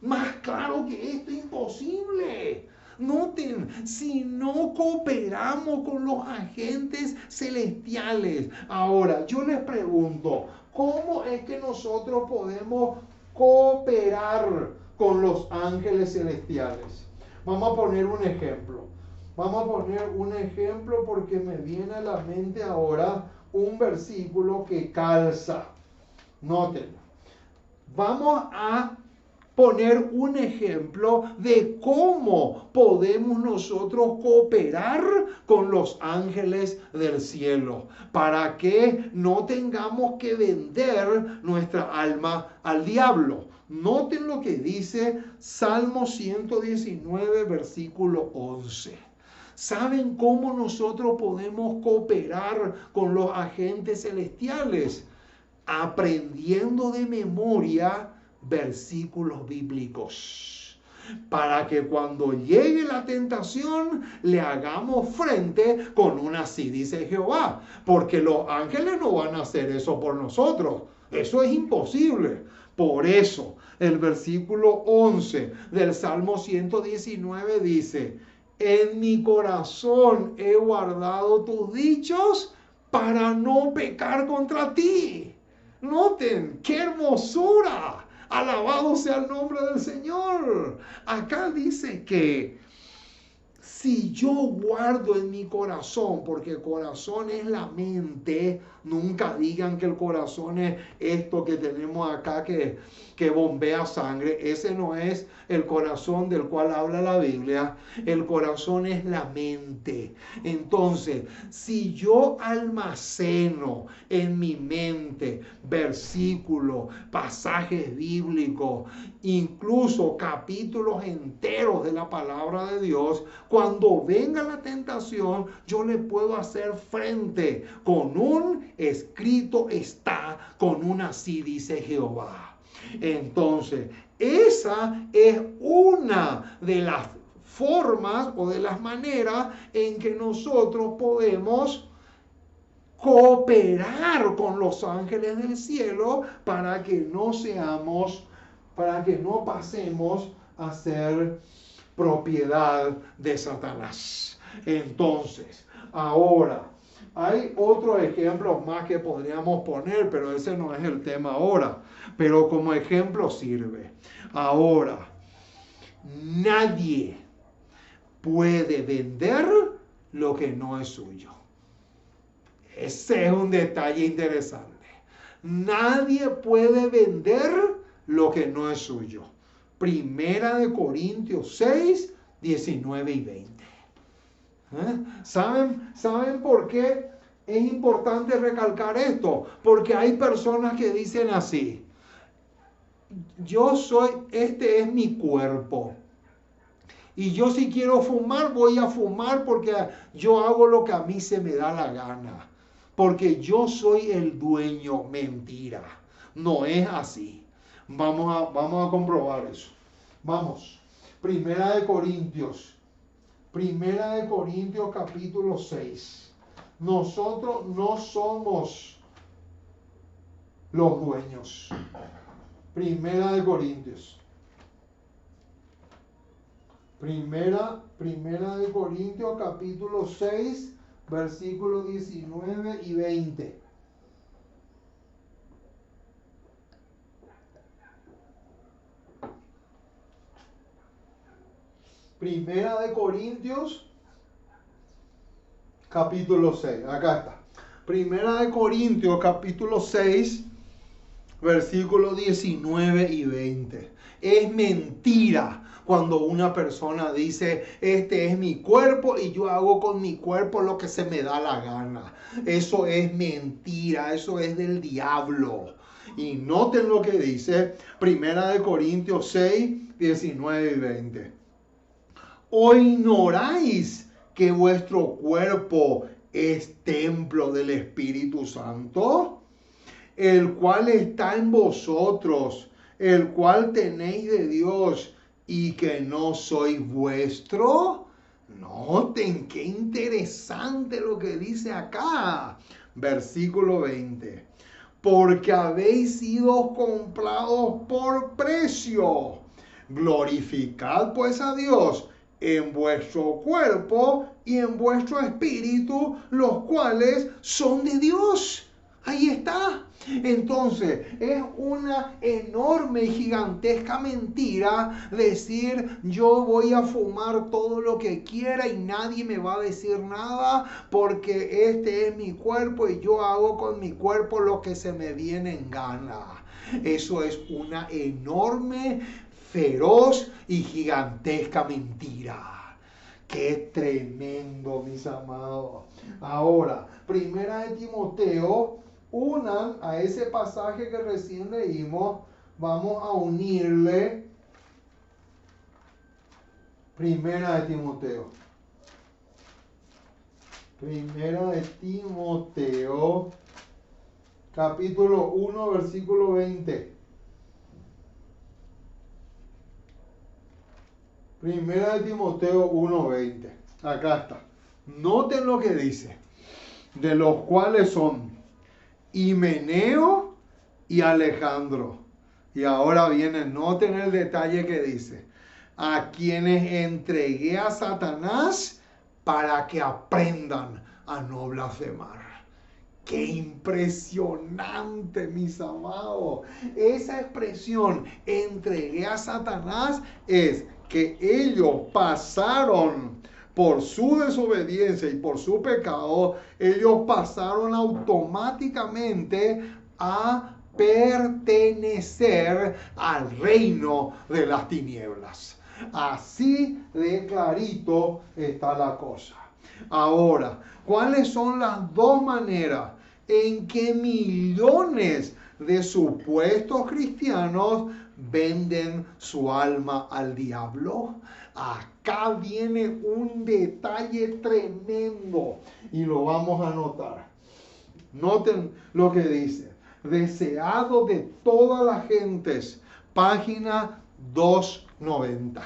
Speaker 1: Más claro que esto, imposible. Noten, si no cooperamos con los agentes celestiales. Ahora, yo les pregunto, ¿cómo es que nosotros podemos cooperar con los ángeles celestiales? Vamos a poner un ejemplo. Vamos a poner un ejemplo porque me viene a la mente ahora un versículo que calza. Noten. Vamos a poner un ejemplo de cómo podemos nosotros cooperar con los ángeles del cielo para que no tengamos que vender nuestra alma al diablo. Noten lo que dice Salmo 119, versículo 11. ¿Saben cómo nosotros podemos cooperar con los agentes celestiales? Aprendiendo de memoria versículos bíblicos, para que cuando llegue la tentación le hagamos frente con una así dice Jehová, porque los ángeles no van a hacer eso por nosotros, eso es imposible. Por eso el versículo 11 del Salmo 119 dice: en mi corazón he guardado tus dichos para no pecar contra ti. Noten, qué hermosura. Alabado sea el nombre del Señor. Acá dice que si yo guardo en mi corazón, porque el corazón es la mente, nunca digan que el corazón es esto que tenemos acá que bombea sangre. Ese no es el corazón del cual habla la Biblia. El corazón es la mente. Entonces, si yo almaceno en mi mente versículos, pasajes bíblicos, incluso capítulos enteros de la palabra de Dios, cuando venga la tentación, yo le puedo hacer frente con un escrito está, con un así dice Jehová. Entonces, esa es una de las formas o de las maneras en que nosotros podemos cooperar con los ángeles del cielo para que no pasemos a ser propiedad de Satanás. Entonces, ahora, hay otros ejemplos más que podríamos poner, pero ese no es el tema ahora. Pero como ejemplo sirve. Ahora, nadie puede vender lo que no es suyo. Ese es un detalle interesante. Nadie puede vender lo que no es suyo. Primera de Corintios 6, 19 y 20. ¿Saben por qué es importante recalcar esto? Porque hay personas que dicen así: este es mi cuerpo Y yo si quiero fumar, voy a fumar porque yo hago lo que a mí se me da la gana. Porque yo soy el dueño. Mentira. No es así. Vamos a comprobar eso. Vamos. Primera de Corintios capítulo 6. Nosotros no somos los dueños. Primera de Corintios. Primera de Corintios capítulo 6, versículos 19 y 20. Primera de Corintios capítulo 6. Acá está. Primera de Corintios capítulo 6, versículos 19 y 20. Es mentira cuando una persona dice, este es mi cuerpo y yo hago con mi cuerpo lo que se me da la gana. Eso es mentira, eso es del diablo. Y noten lo que dice Primera de Corintios 6, 19 y 20. ¿O ignoráis que vuestro cuerpo es templo del Espíritu Santo, el cual está en vosotros, el cual tenéis de Dios, y que no sois vuestro? Noten qué interesante lo que dice acá. Versículo 20. Porque habéis sido comprados por precio. Glorificad pues a Dios en vuestro cuerpo y en vuestro espíritu, los cuales son de Dios. Ahí está. Entonces, es una enorme y gigantesca mentira decir yo voy a fumar todo lo que quiera y nadie me va a decir nada porque este es mi cuerpo y yo hago con mi cuerpo lo que se me viene en gana. Eso es una enorme, feroz y gigantesca mentira. Qué tremendo, mis amados. Ahora, Primera de Timoteo, unan a ese pasaje que recién leímos, vamos a unirle Primera de Timoteo. Primera de Timoteo, capítulo 1, versículo 20. Primera de Timoteo 1:20. Acá está. Noten lo que dice. De los cuales son Himeneo y Alejandro. Y ahora viene, noten el detalle que dice. A quienes entregué a Satanás para que aprendan a no blasfemar. ¡Qué impresionante, mis amados! Esa expresión, entregué a Satanás, es que ellos pasaron por su desobediencia y por su pecado, ellos pasaron automáticamente a pertenecer al reino de las tinieblas. Así de clarito está la cosa. Ahora, ¿cuáles son las dos maneras en que millones de supuestos cristianos venden su alma al diablo? Acá viene un detalle tremendo y lo vamos a notar. Noten lo que dice. Deseado de todas las gentes, página 290.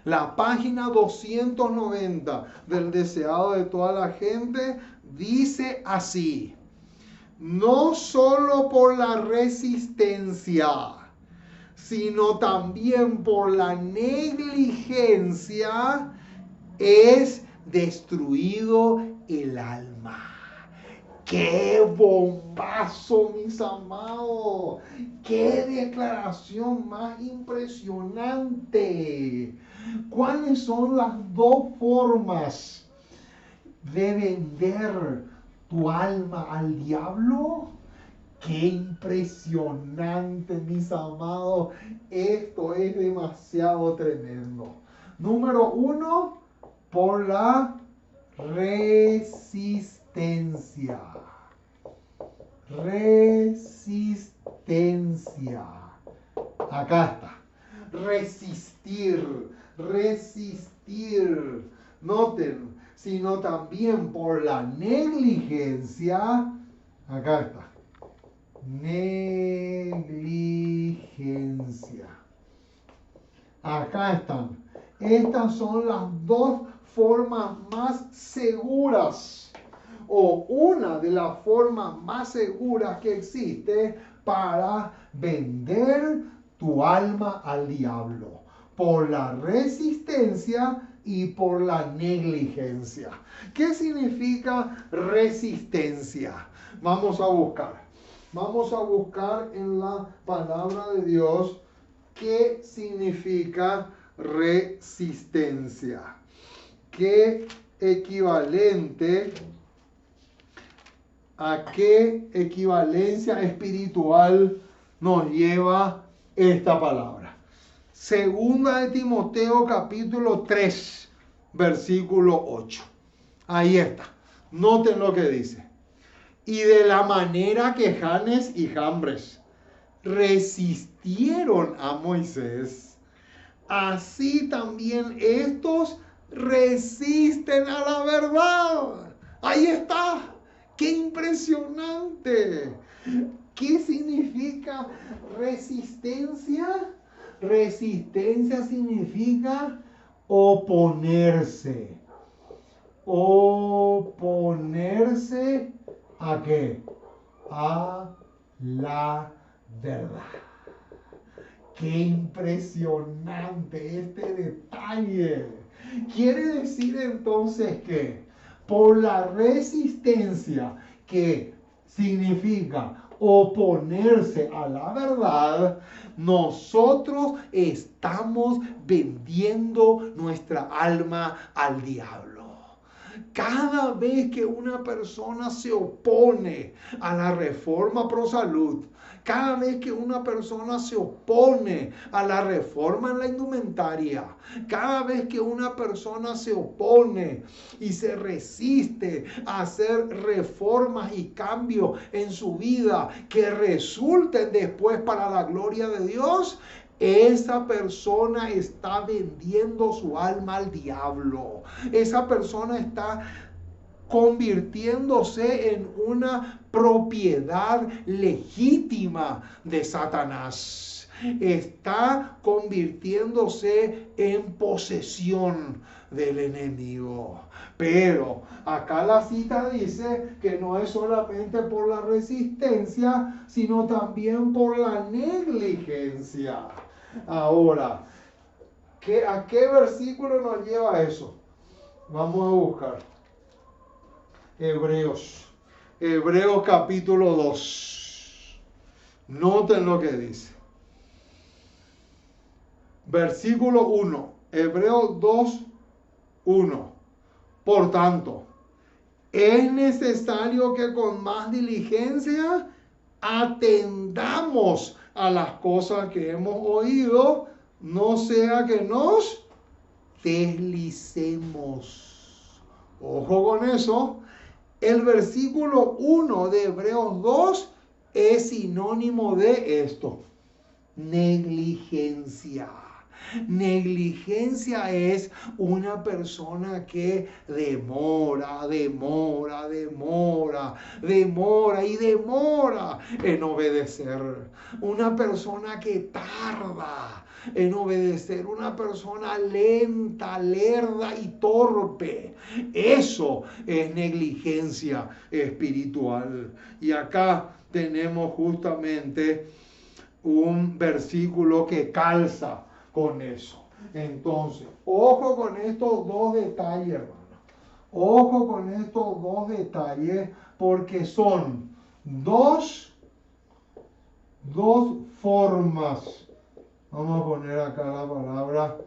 Speaker 1: La página 290 del deseado de toda la gente dice así: no solo por la resistencia, sino también por la negligencia es destruido el alma. ¡Qué bombazo, mis amados! ¡Qué declaración más impresionante! ¿Cuáles son las dos formas de vender tu alma al diablo? ¡Qué impresionante, mis amados! Esto es demasiado tremendo. Número 1, por la resistencia. Resistencia. Acá está. Resistir. resistir, noten, sino también por la negligencia. Acá está. Negligencia. Acá están. Estas son las dos formas más seguras, o una de las formas más seguras que existe para vender tu alma al diablo: por la resistencia y por la negligencia. ¿Qué significa resistencia? Vamos a buscar. Vamos a buscar en la palabra de Dios qué significa resistencia. ¿Qué equivalente, a qué equivalencia espiritual nos lleva esta palabra? Segunda de Timoteo capítulo 3, versículo 8. Ahí está. Noten lo que dice. Y de la manera que Janes y Jambres resistieron a Moisés, así también estos resisten a la verdad. Ahí está. ¡Qué impresionante! ¿Qué significa resistencia? Resistencia significa oponerse. Oponerse ¿a qué? A la verdad. ¡Qué impresionante este detalle! Quiere decir entonces que por la resistencia, que significa oponerse a la verdad, nosotros estamos vendiendo nuestra alma al diablo. Cada vez que una persona se opone a la reforma pro salud, cada vez que una persona se opone a la reforma en la indumentaria, cada vez que una persona se opone y se resiste a hacer reformas y cambios en su vida que resulten después para la gloria de Dios, esa persona está vendiendo su alma al diablo. Esa persona está convirtiéndose en una propiedad legítima de Satanás. Está convirtiéndose en posesión del enemigo. Pero acá la cita dice que no es solamente por la resistencia, sino también por la negligencia. Ahora, ¿a qué versículo nos lleva eso? Vamos a buscar. Hebreos capítulo 2. Noten lo que dice. Versículo 1. Hebreos 2, 1. Por tanto, es necesario que con más diligencia atendamos a las cosas que hemos oído, no sea que nos deslicemos. Ojo con eso. El versículo 1 de Hebreos 2 es sinónimo de esto: negligencia. Negligencia es una persona que demora en obedecer. Una persona que tarda en obedecer. Una persona lenta, lerda y torpe. Eso es negligencia espiritual. Y acá tenemos justamente un versículo que calza con eso. Entonces, ojo con estos dos detalles, hermano. Ojo con estos dos detalles, porque son dos formas. Vamos a poner acá la palabra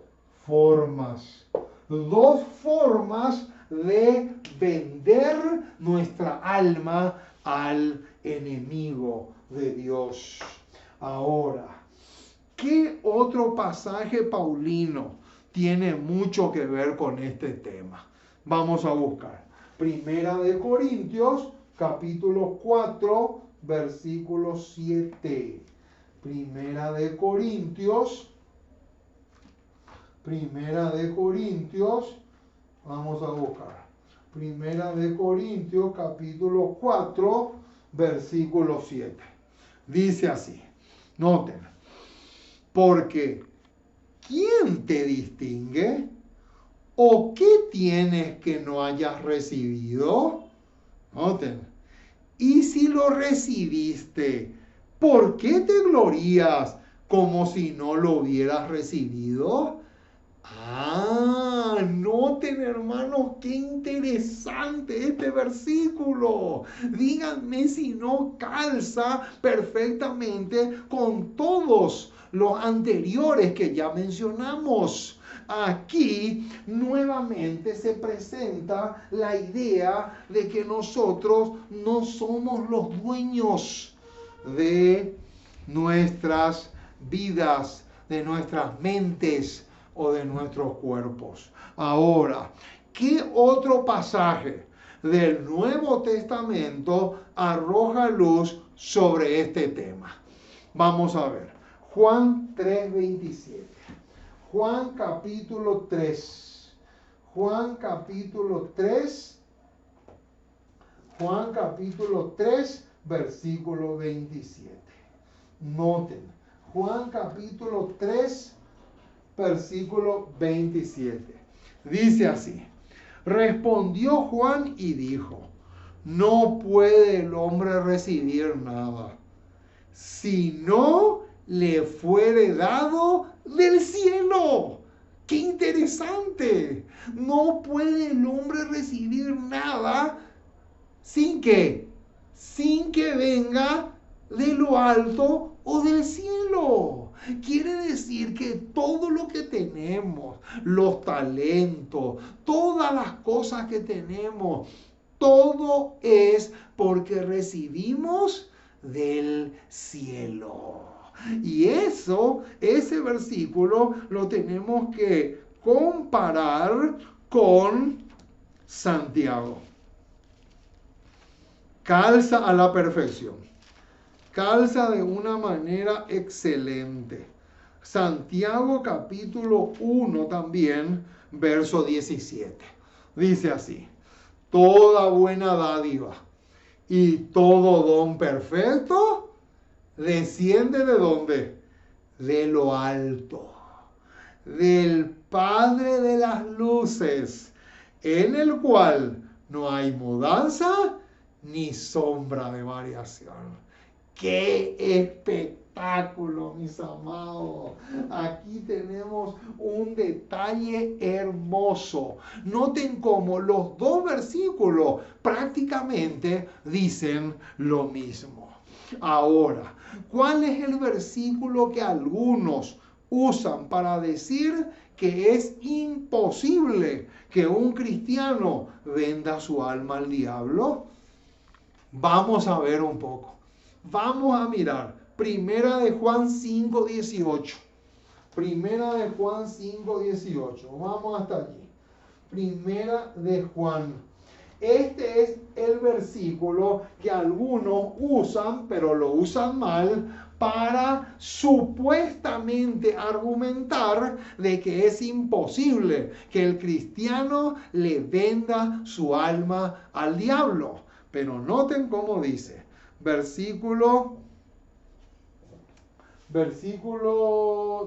Speaker 1: formas. Dos formas de vender nuestra alma al enemigo de Dios. Ahora, ¿qué otro pasaje paulino tiene mucho que ver con este tema? Vamos a buscar. Primera de Corintios, capítulo 4, versículo 7. Primera de Corintios, Primera de Corintios, vamos a buscar. Primera de Corintios, capítulo 4, versículo 7. Dice así, noten, porque ¿quién te distingue? ¿O qué tienes que no hayas recibido? Noten, y si lo recibiste, ¿por qué te glorías como si no lo hubieras recibido? Noten, hermanos, qué interesante este versículo. Díganme si no calza perfectamente con todos los anteriores que ya mencionamos. Aquí nuevamente se presenta la idea de que nosotros no somos los dueños de nuestras vidas, de nuestras mentes o de nuestros cuerpos. Ahora, ¿qué otro pasaje del Nuevo Testamento arroja luz sobre este tema? Vamos a ver. Juan 3:27. Juan capítulo 3. Juan capítulo 3. Juan capítulo 3, versículo 27. Noten, Juan capítulo 3, versículo 27. Dice así, respondió Juan y dijo, no puede el hombre recibir nada, si no le fuere dado del cielo. ¡Qué interesante! No puede el hombre recibir nada sin que venga de lo alto o del cielo. Quiere decir que todo lo que tenemos, los talentos, todas las cosas que tenemos, todo es porque recibimos del cielo. Y ese versículo lo tenemos que comparar con Santiago. Calza a la perfección. Calza de una manera excelente. Santiago capítulo 1 también, verso 17. Dice así, toda buena dádiva y todo don perfecto desciende ¿de dónde? De lo alto, del Padre de las luces, en el cual no hay mudanza ni sombra de variación. ¡Qué espectáculo, mis amados! Aquí tenemos un detalle hermoso. Noten cómo los dos versículos prácticamente dicen lo mismo. Ahora, ¿cuál es el versículo que algunos usan para decir que es imposible que un cristiano venda su alma al diablo? Vamos a ver un poco. Vamos a mirar. Primera de Juan 5:18. Primera de Juan 5:18. Vamos hasta allí. Primera de Juan. Este es el versículo que algunos usan, pero lo usan mal, para supuestamente argumentar de que es imposible que el cristiano le venda su alma al diablo. Pero noten cómo dice, versículo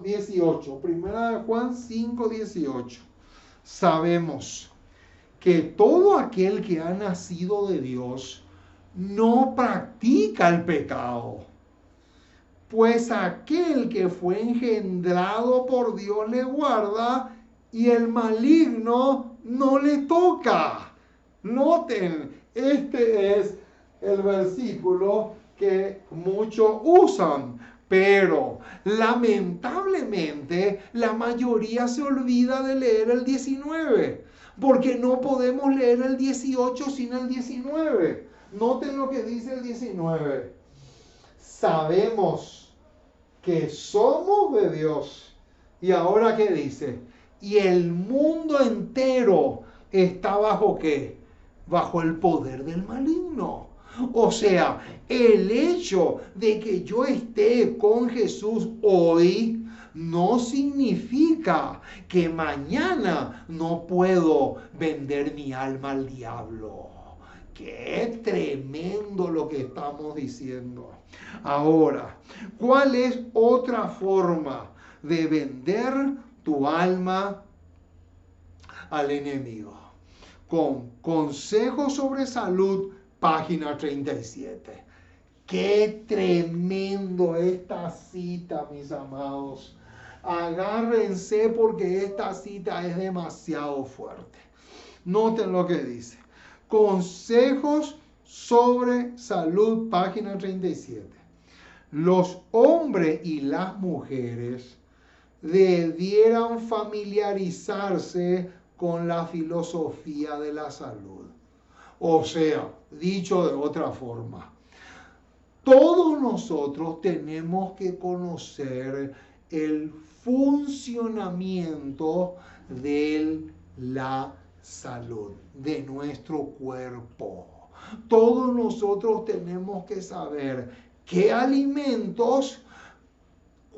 Speaker 1: 18, primera de Juan 5:18. Sabemos que todo aquel que ha nacido de Dios no practica el pecado, pues aquel que fue engendrado por Dios le guarda y el maligno no le toca. Noten, este es el versículo que muchos usan, pero lamentablemente la mayoría se olvida de leer el 19, porque no podemos leer el 18 sin el 19. Noten lo que dice el 19. Sabemos que somos de Dios. ¿Y ahora qué dice? Y el mundo entero está ¿bajo qué? Bajo el poder del maligno. O sea, el hecho de que yo esté con Jesús hoy no significa que mañana no puedo vender mi alma al diablo. Qué tremendo lo que estamos diciendo. Ahora, ¿cuál es otra forma de vender tu alma al enemigo? Con Consejos sobre Salud, página 37. Qué tremendo esta cita, mis amados. Agárrense porque esta cita es demasiado fuerte. Noten lo que dice. Consejos sobre Salud, página 37. Los hombres y las mujeres debieran familiarizarse con la filosofía de la salud. O sea, dicho de otra forma, todos nosotros tenemos que conocer el funcionamiento de la salud, de nuestro cuerpo. Todos nosotros tenemos que saber qué alimentos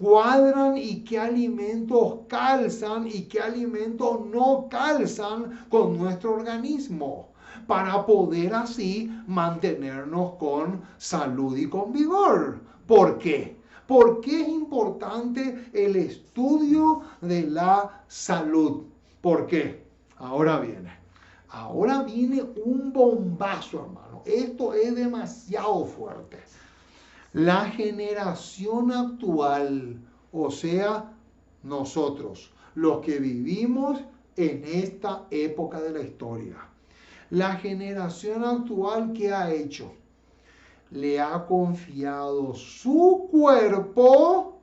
Speaker 1: cuadran y qué alimentos calzan y qué alimentos no calzan con nuestro organismo, para poder así mantenernos con salud y con vigor. ¿Por qué? ¿Por qué es importante el estudio de la salud? ¿Por qué? Ahora viene un bombazo, hermano. Esto es demasiado fuerte. La generación actual, o sea, nosotros, los que vivimos en esta época de la historia, la generación actual, ¿qué ha hecho? Le ha confiado su cuerpo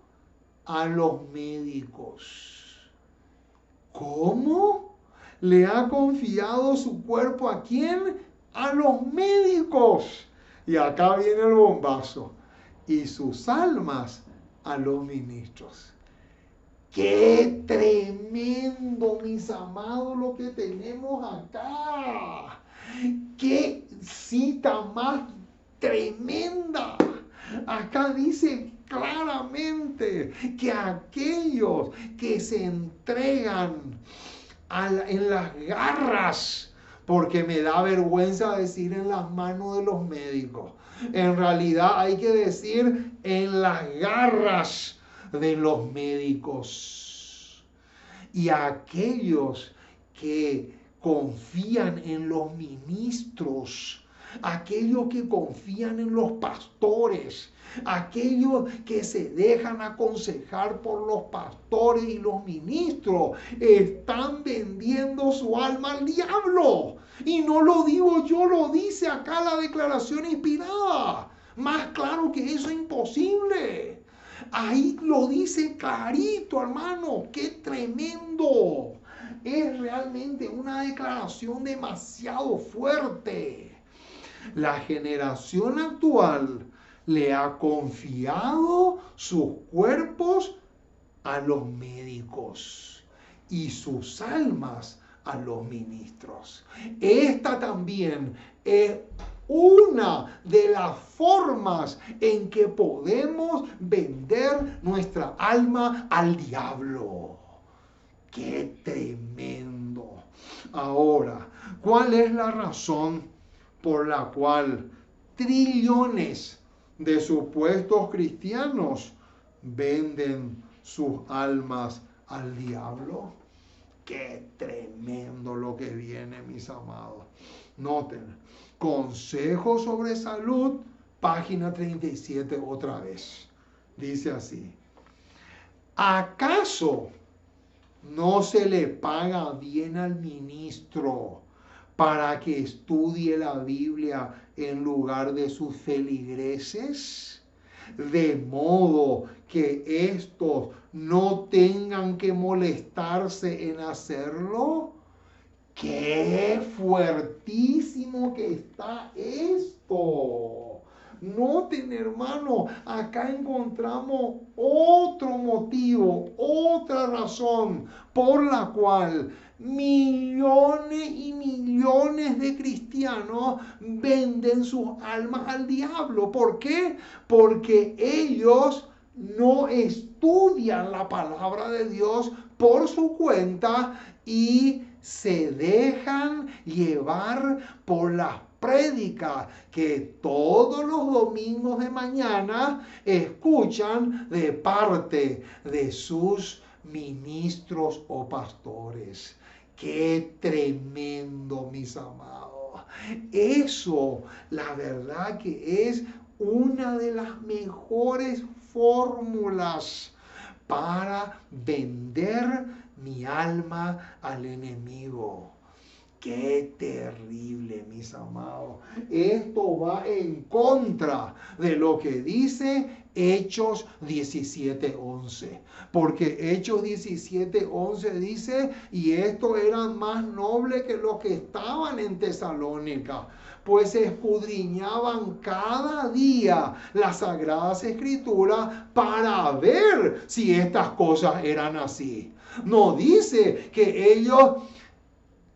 Speaker 1: a los médicos. ¿Cómo? Le ha confiado su cuerpo ¿a quién? A los médicos. Y acá viene el bombazo. Y sus almas a los ministros. ¡Qué tremendo, mis amados, lo que tenemos acá! ¡Qué cita más tremenda! Acá dice claramente que aquellos que se entregan en las garras, porque me da vergüenza decir en las manos de los médicos, en realidad hay que decir en las garras de los médicos. Y aquellos que confían en los ministros, aquellos que confían en los pastores, aquellos que se dejan aconsejar por los pastores y los ministros, están vendiendo su alma al diablo. Y no lo digo yo, lo dice acá la declaración inspirada. Más claro que eso es imposible. Ahí lo dice clarito, hermano. ¡Qué tremendo! Es realmente una declaración demasiado fuerte. La generación actual le ha confiado sus cuerpos a los médicos y sus almas a los ministros. Esta también es una de las formas en que podemos vender nuestra alma al diablo. ¡Qué tremendo! Ahora, ¿cuál es la razón por la cual trillones de supuestos cristianos venden sus almas al diablo? ¡Qué tremendo lo que viene, mis amados! Noten, Consejos sobre Salud, página 37 otra vez. Dice así: ¿acaso no se le paga bien al ministro para que estudie la Biblia en lugar de sus feligreses? De modo que estos no tengan que molestarse en hacerlo. ¡Qué fuertísimo que está esto! Noten, hermano, acá encontramos otro motivo, otra razón por la cual millones y millones de cristianos venden sus almas al diablo. ¿Por qué? Porque ellos no estudian estudian la palabra de Dios por su cuenta y se dejan llevar por las prédicas que todos los domingos de mañana escuchan de parte de sus ministros o pastores. ¡Qué tremendo, mis amados! Eso, la verdad que es una de las mejores fórmulas para vender mi alma al enemigo. ¡Qué terrible, mis amados! Esto va en contra de lo que dice Hechos 17:11. Porque Hechos 17:11 dice, y estos eran más nobles que los que estaban en Tesalónica, pues escudriñaban cada día las Sagradas Escrituras para ver si estas cosas eran así. No dice que ellos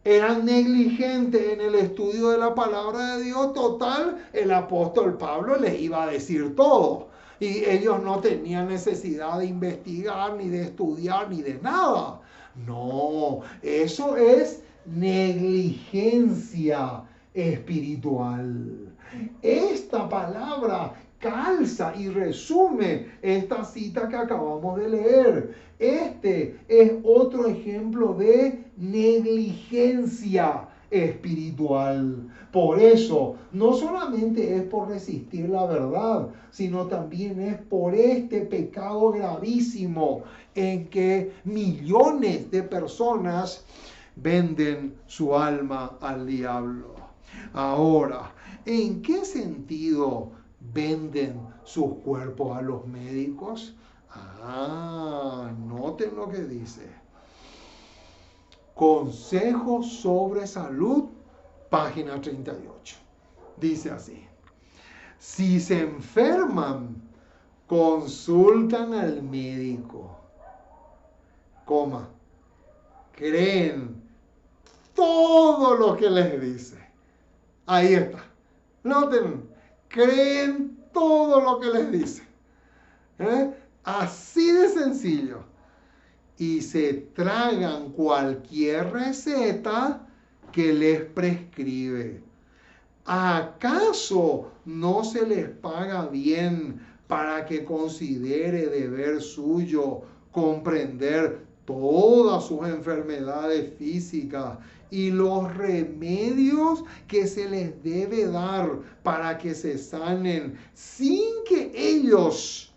Speaker 1: eran negligentes en el estudio de la palabra de Dios. Total, el apóstol Pablo les iba a decir todo. Y ellos no tenían necesidad de investigar, ni de estudiar, ni de nada. No, eso es negligencia espiritual. Esta palabra calza y resume esta cita que acabamos de leer. Este es otro ejemplo de negligencia espiritual. Por eso, no solamente es por resistir la verdad, sino también es por este pecado gravísimo en que millones de personas venden su alma al diablo. Ahora, ¿en qué sentido venden sus cuerpos a los médicos? Noten lo que dice. Consejos sobre salud, página 38. Dice así: si se enferman, consultan al médico, creen todo lo que les dice. Ahí está. Noten, creen todo lo que les dice. Así de sencillo. Y se tragan cualquier receta que les prescribe. ¿Acaso no se les paga bien para que considere deber suyo comprender todas sus enfermedades físicas y los remedios que se les debe dar para que se sanen sin que ellos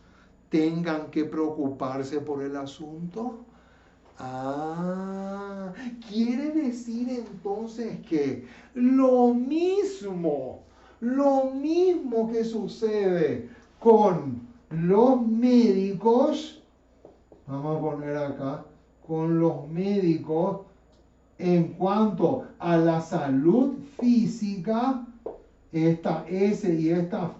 Speaker 1: tengan que preocuparse por el asunto? Quiere decir entonces que lo mismo que sucede con los médicos, vamos a poner acá, con los médicos en cuanto a la salud física, esta S y esta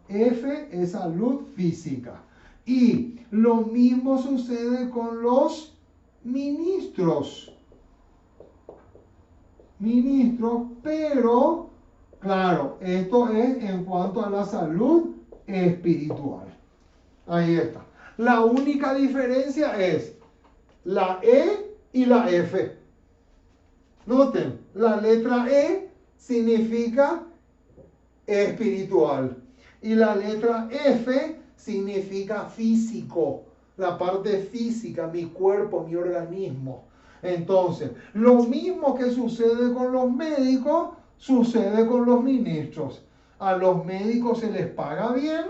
Speaker 1: F es salud física. Y lo mismo sucede con los ministros. Pero, claro, esto es en cuanto a la salud espiritual. Ahí está. La única diferencia es la E y la F. Noten, la letra E significa espiritual y la letra F significa físico, la parte física, mi cuerpo, mi organismo. Entonces, lo mismo que sucede con los médicos, sucede con los ministros. A los médicos se les paga bien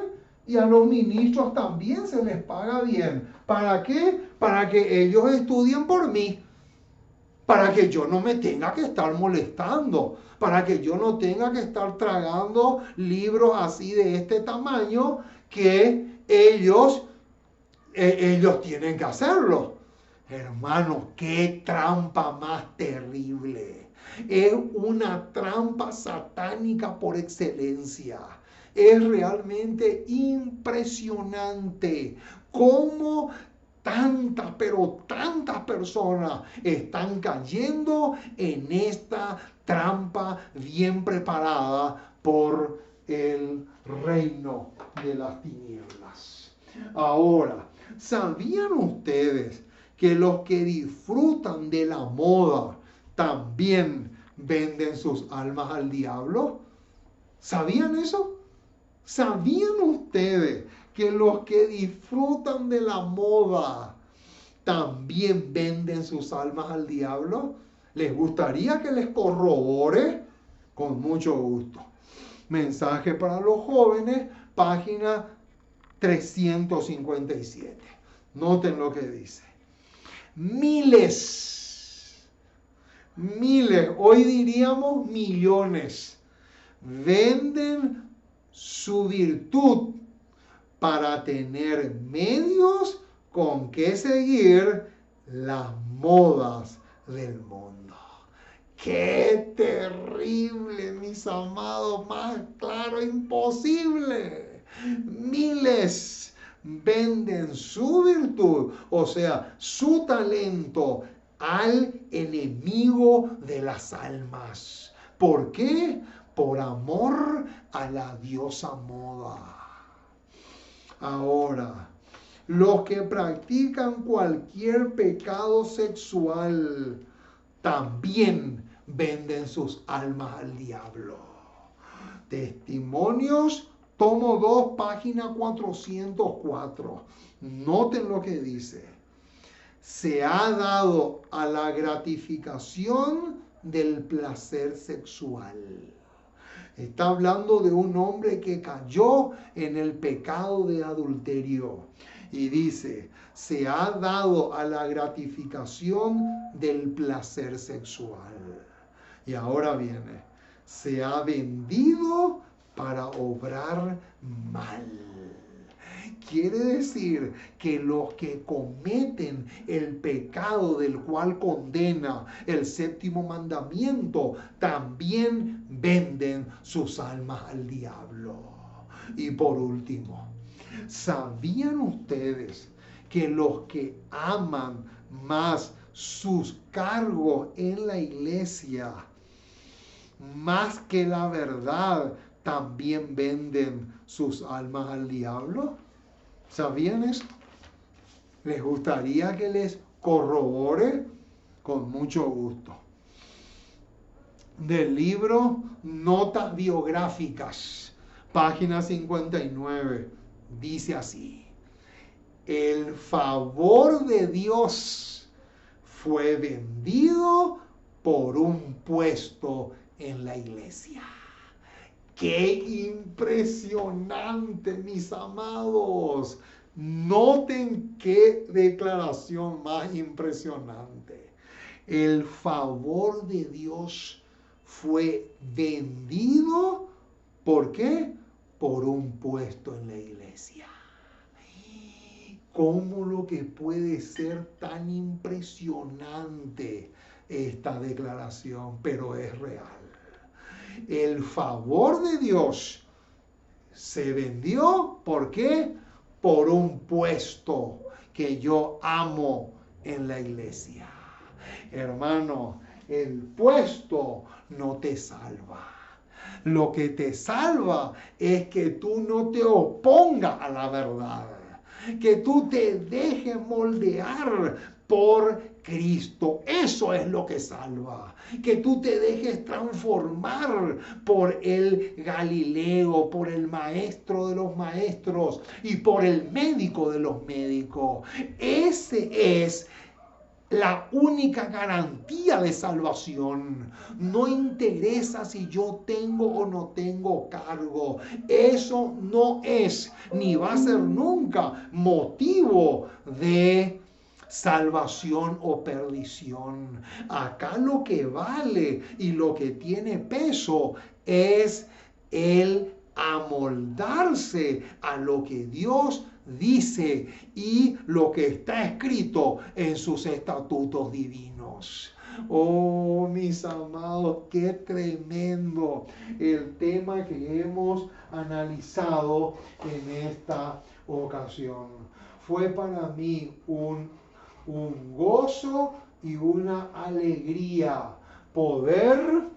Speaker 1: y a los ministros también se les paga bien. ¿Para qué? Para que ellos estudien por mí. Para que yo no me tenga que estar molestando, para que yo no tenga que estar tragando libros así de este tamaño que ellos tienen que hacerlo. Hermano, qué trampa más terrible. Es una trampa satánica por excelencia. Es realmente impresionante cómo tantas personas están cayendo en esta trampa bien preparada por el reino de las tinieblas. Ahora, ¿Sabían ustedes que los que disfrutan de la moda también venden sus almas al diablo? ¿Sabían eso? ¿Sabían ustedes que los que disfrutan de la moda también venden sus almas al diablo? ¿Les gustaría que les corrobore? Con mucho gusto. Mensaje para los jóvenes, página 357. Noten lo que dice. Miles, hoy diríamos millones, venden su virtud para tener medios con que seguir las modas del mundo. ¡Qué terrible, mis amados! Más claro, imposible. Miles venden su virtud, o sea, su talento, al enemigo de las almas. ¿Por qué? Por amor a la diosa moda. Ahora, los que practican cualquier pecado sexual también venden sus almas al diablo. Testimonios, tomo 2, página 404. Noten lo que dice. Se ha dado a la gratificación del placer sexual. Está hablando de un hombre que cayó en el pecado de adulterio. Y dice, se ha dado a la gratificación del placer sexual. Y ahora viene, se ha vendido para obrar mal. Quiere decir que los que cometen el pecado del cual condena el séptimo mandamiento también venden sus almas al diablo. Y por último, ¿sabían ustedes que los que aman más sus cargos en la iglesia más que la verdad también venden sus almas al diablo? ¿Sabían eso? ¿Les gustaría que les corrobore? Con mucho gusto. Del libro Notas Biográficas, página 59, dice así: el favor de Dios fue vendido por un puesto en la iglesia. ¡Qué impresionante, mis amados! Noten qué declaración más impresionante. El favor de Dios fue vendido, ¿por qué? Por un puesto en la iglesia. ¿Cómo lo que puede ser tan impresionante esta declaración? Pero es real. El favor de Dios se vendió, ¿por qué? Por un puesto que yo amo en la iglesia. Hermano, el puesto no te salva. Lo que te salva es que tú no te opongas a la verdad, que tú te dejes moldear por Cristo. Eso es lo que salva. Que tú te dejes transformar por el Galileo, por el maestro de los maestros y por el médico de los médicos. Ese es la única garantía de salvación. No interesa si yo tengo o no tengo cargo. Eso no es ni va a ser nunca motivo de salvación o perdición. Acá lo que vale y lo que tiene peso es el amoldarse a lo que Dios dice y lo que está escrito en sus estatutos divinos. Oh, mis amados, qué tremendo el tema que hemos analizado en esta ocasión. Fue para mí un gozo y una alegría poder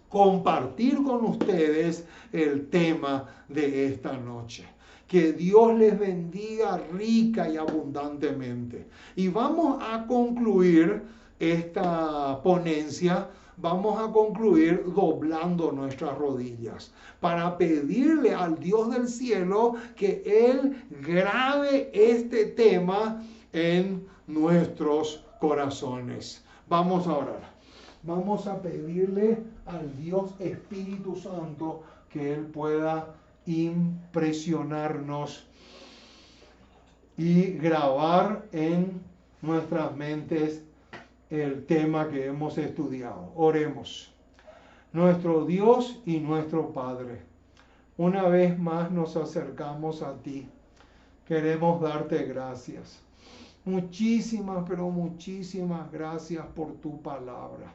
Speaker 1: compartir con ustedes el tema de esta noche. Que Dios les bendiga rica y abundantemente. Y vamos a concluir esta ponencia, vamos a concluir doblando nuestras rodillas para pedirle al Dios del cielo que Él grabe este tema en nuestros corazones. Vamos a orar. Vamos a pedirle al Dios Espíritu Santo que Él pueda impresionarnos y grabar en nuestras mentes el tema que hemos estudiado. Oremos. Nuestro Dios y nuestro Padre, una vez más nos acercamos a ti. Queremos darte gracias. Muchísimas, pero muchísimas gracias por tu palabra.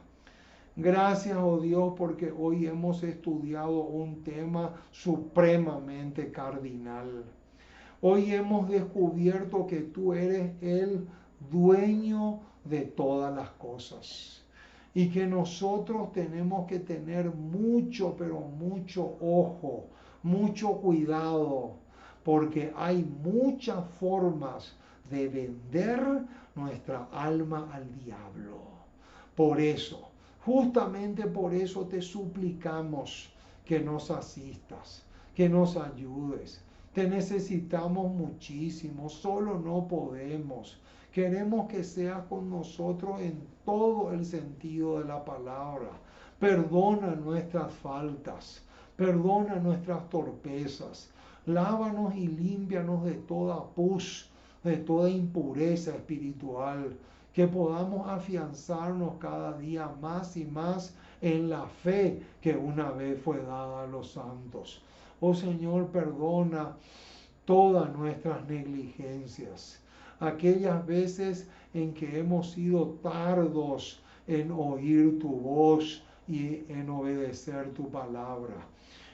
Speaker 1: Gracias, oh Dios, porque hoy hemos estudiado un tema supremamente cardinal. Hoy hemos descubierto que tú eres el dueño de todas las cosas y que nosotros tenemos que tener mucho, pero mucho ojo, mucho cuidado, porque hay muchas formas de vender nuestra alma al diablo. Por eso, justamente por eso te suplicamos que nos asistas, que nos ayudes. Te necesitamos muchísimo, solo no podemos. Queremos que seas con nosotros en todo el sentido de la palabra. Perdona nuestras faltas, perdona nuestras torpezas. Lávanos y límpianos de toda pus, de toda impureza espiritual. Que podamos afianzarnos cada día más y más en la fe que una vez fue dada a los santos. Oh Señor, perdona todas nuestras negligencias, aquellas veces en que hemos sido tardos en oír tu voz y en obedecer tu palabra.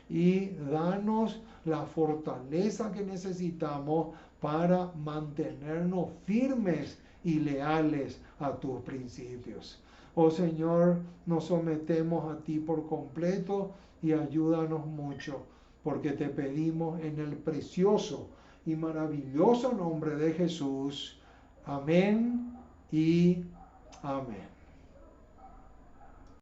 Speaker 1: Y danos la fortaleza que necesitamos para mantenernos firmes y leales a tus principios. Oh Señor, nos sometemos a ti por completo y ayúdanos mucho, porque te pedimos en el precioso y maravilloso nombre de Jesús. Amén y amén.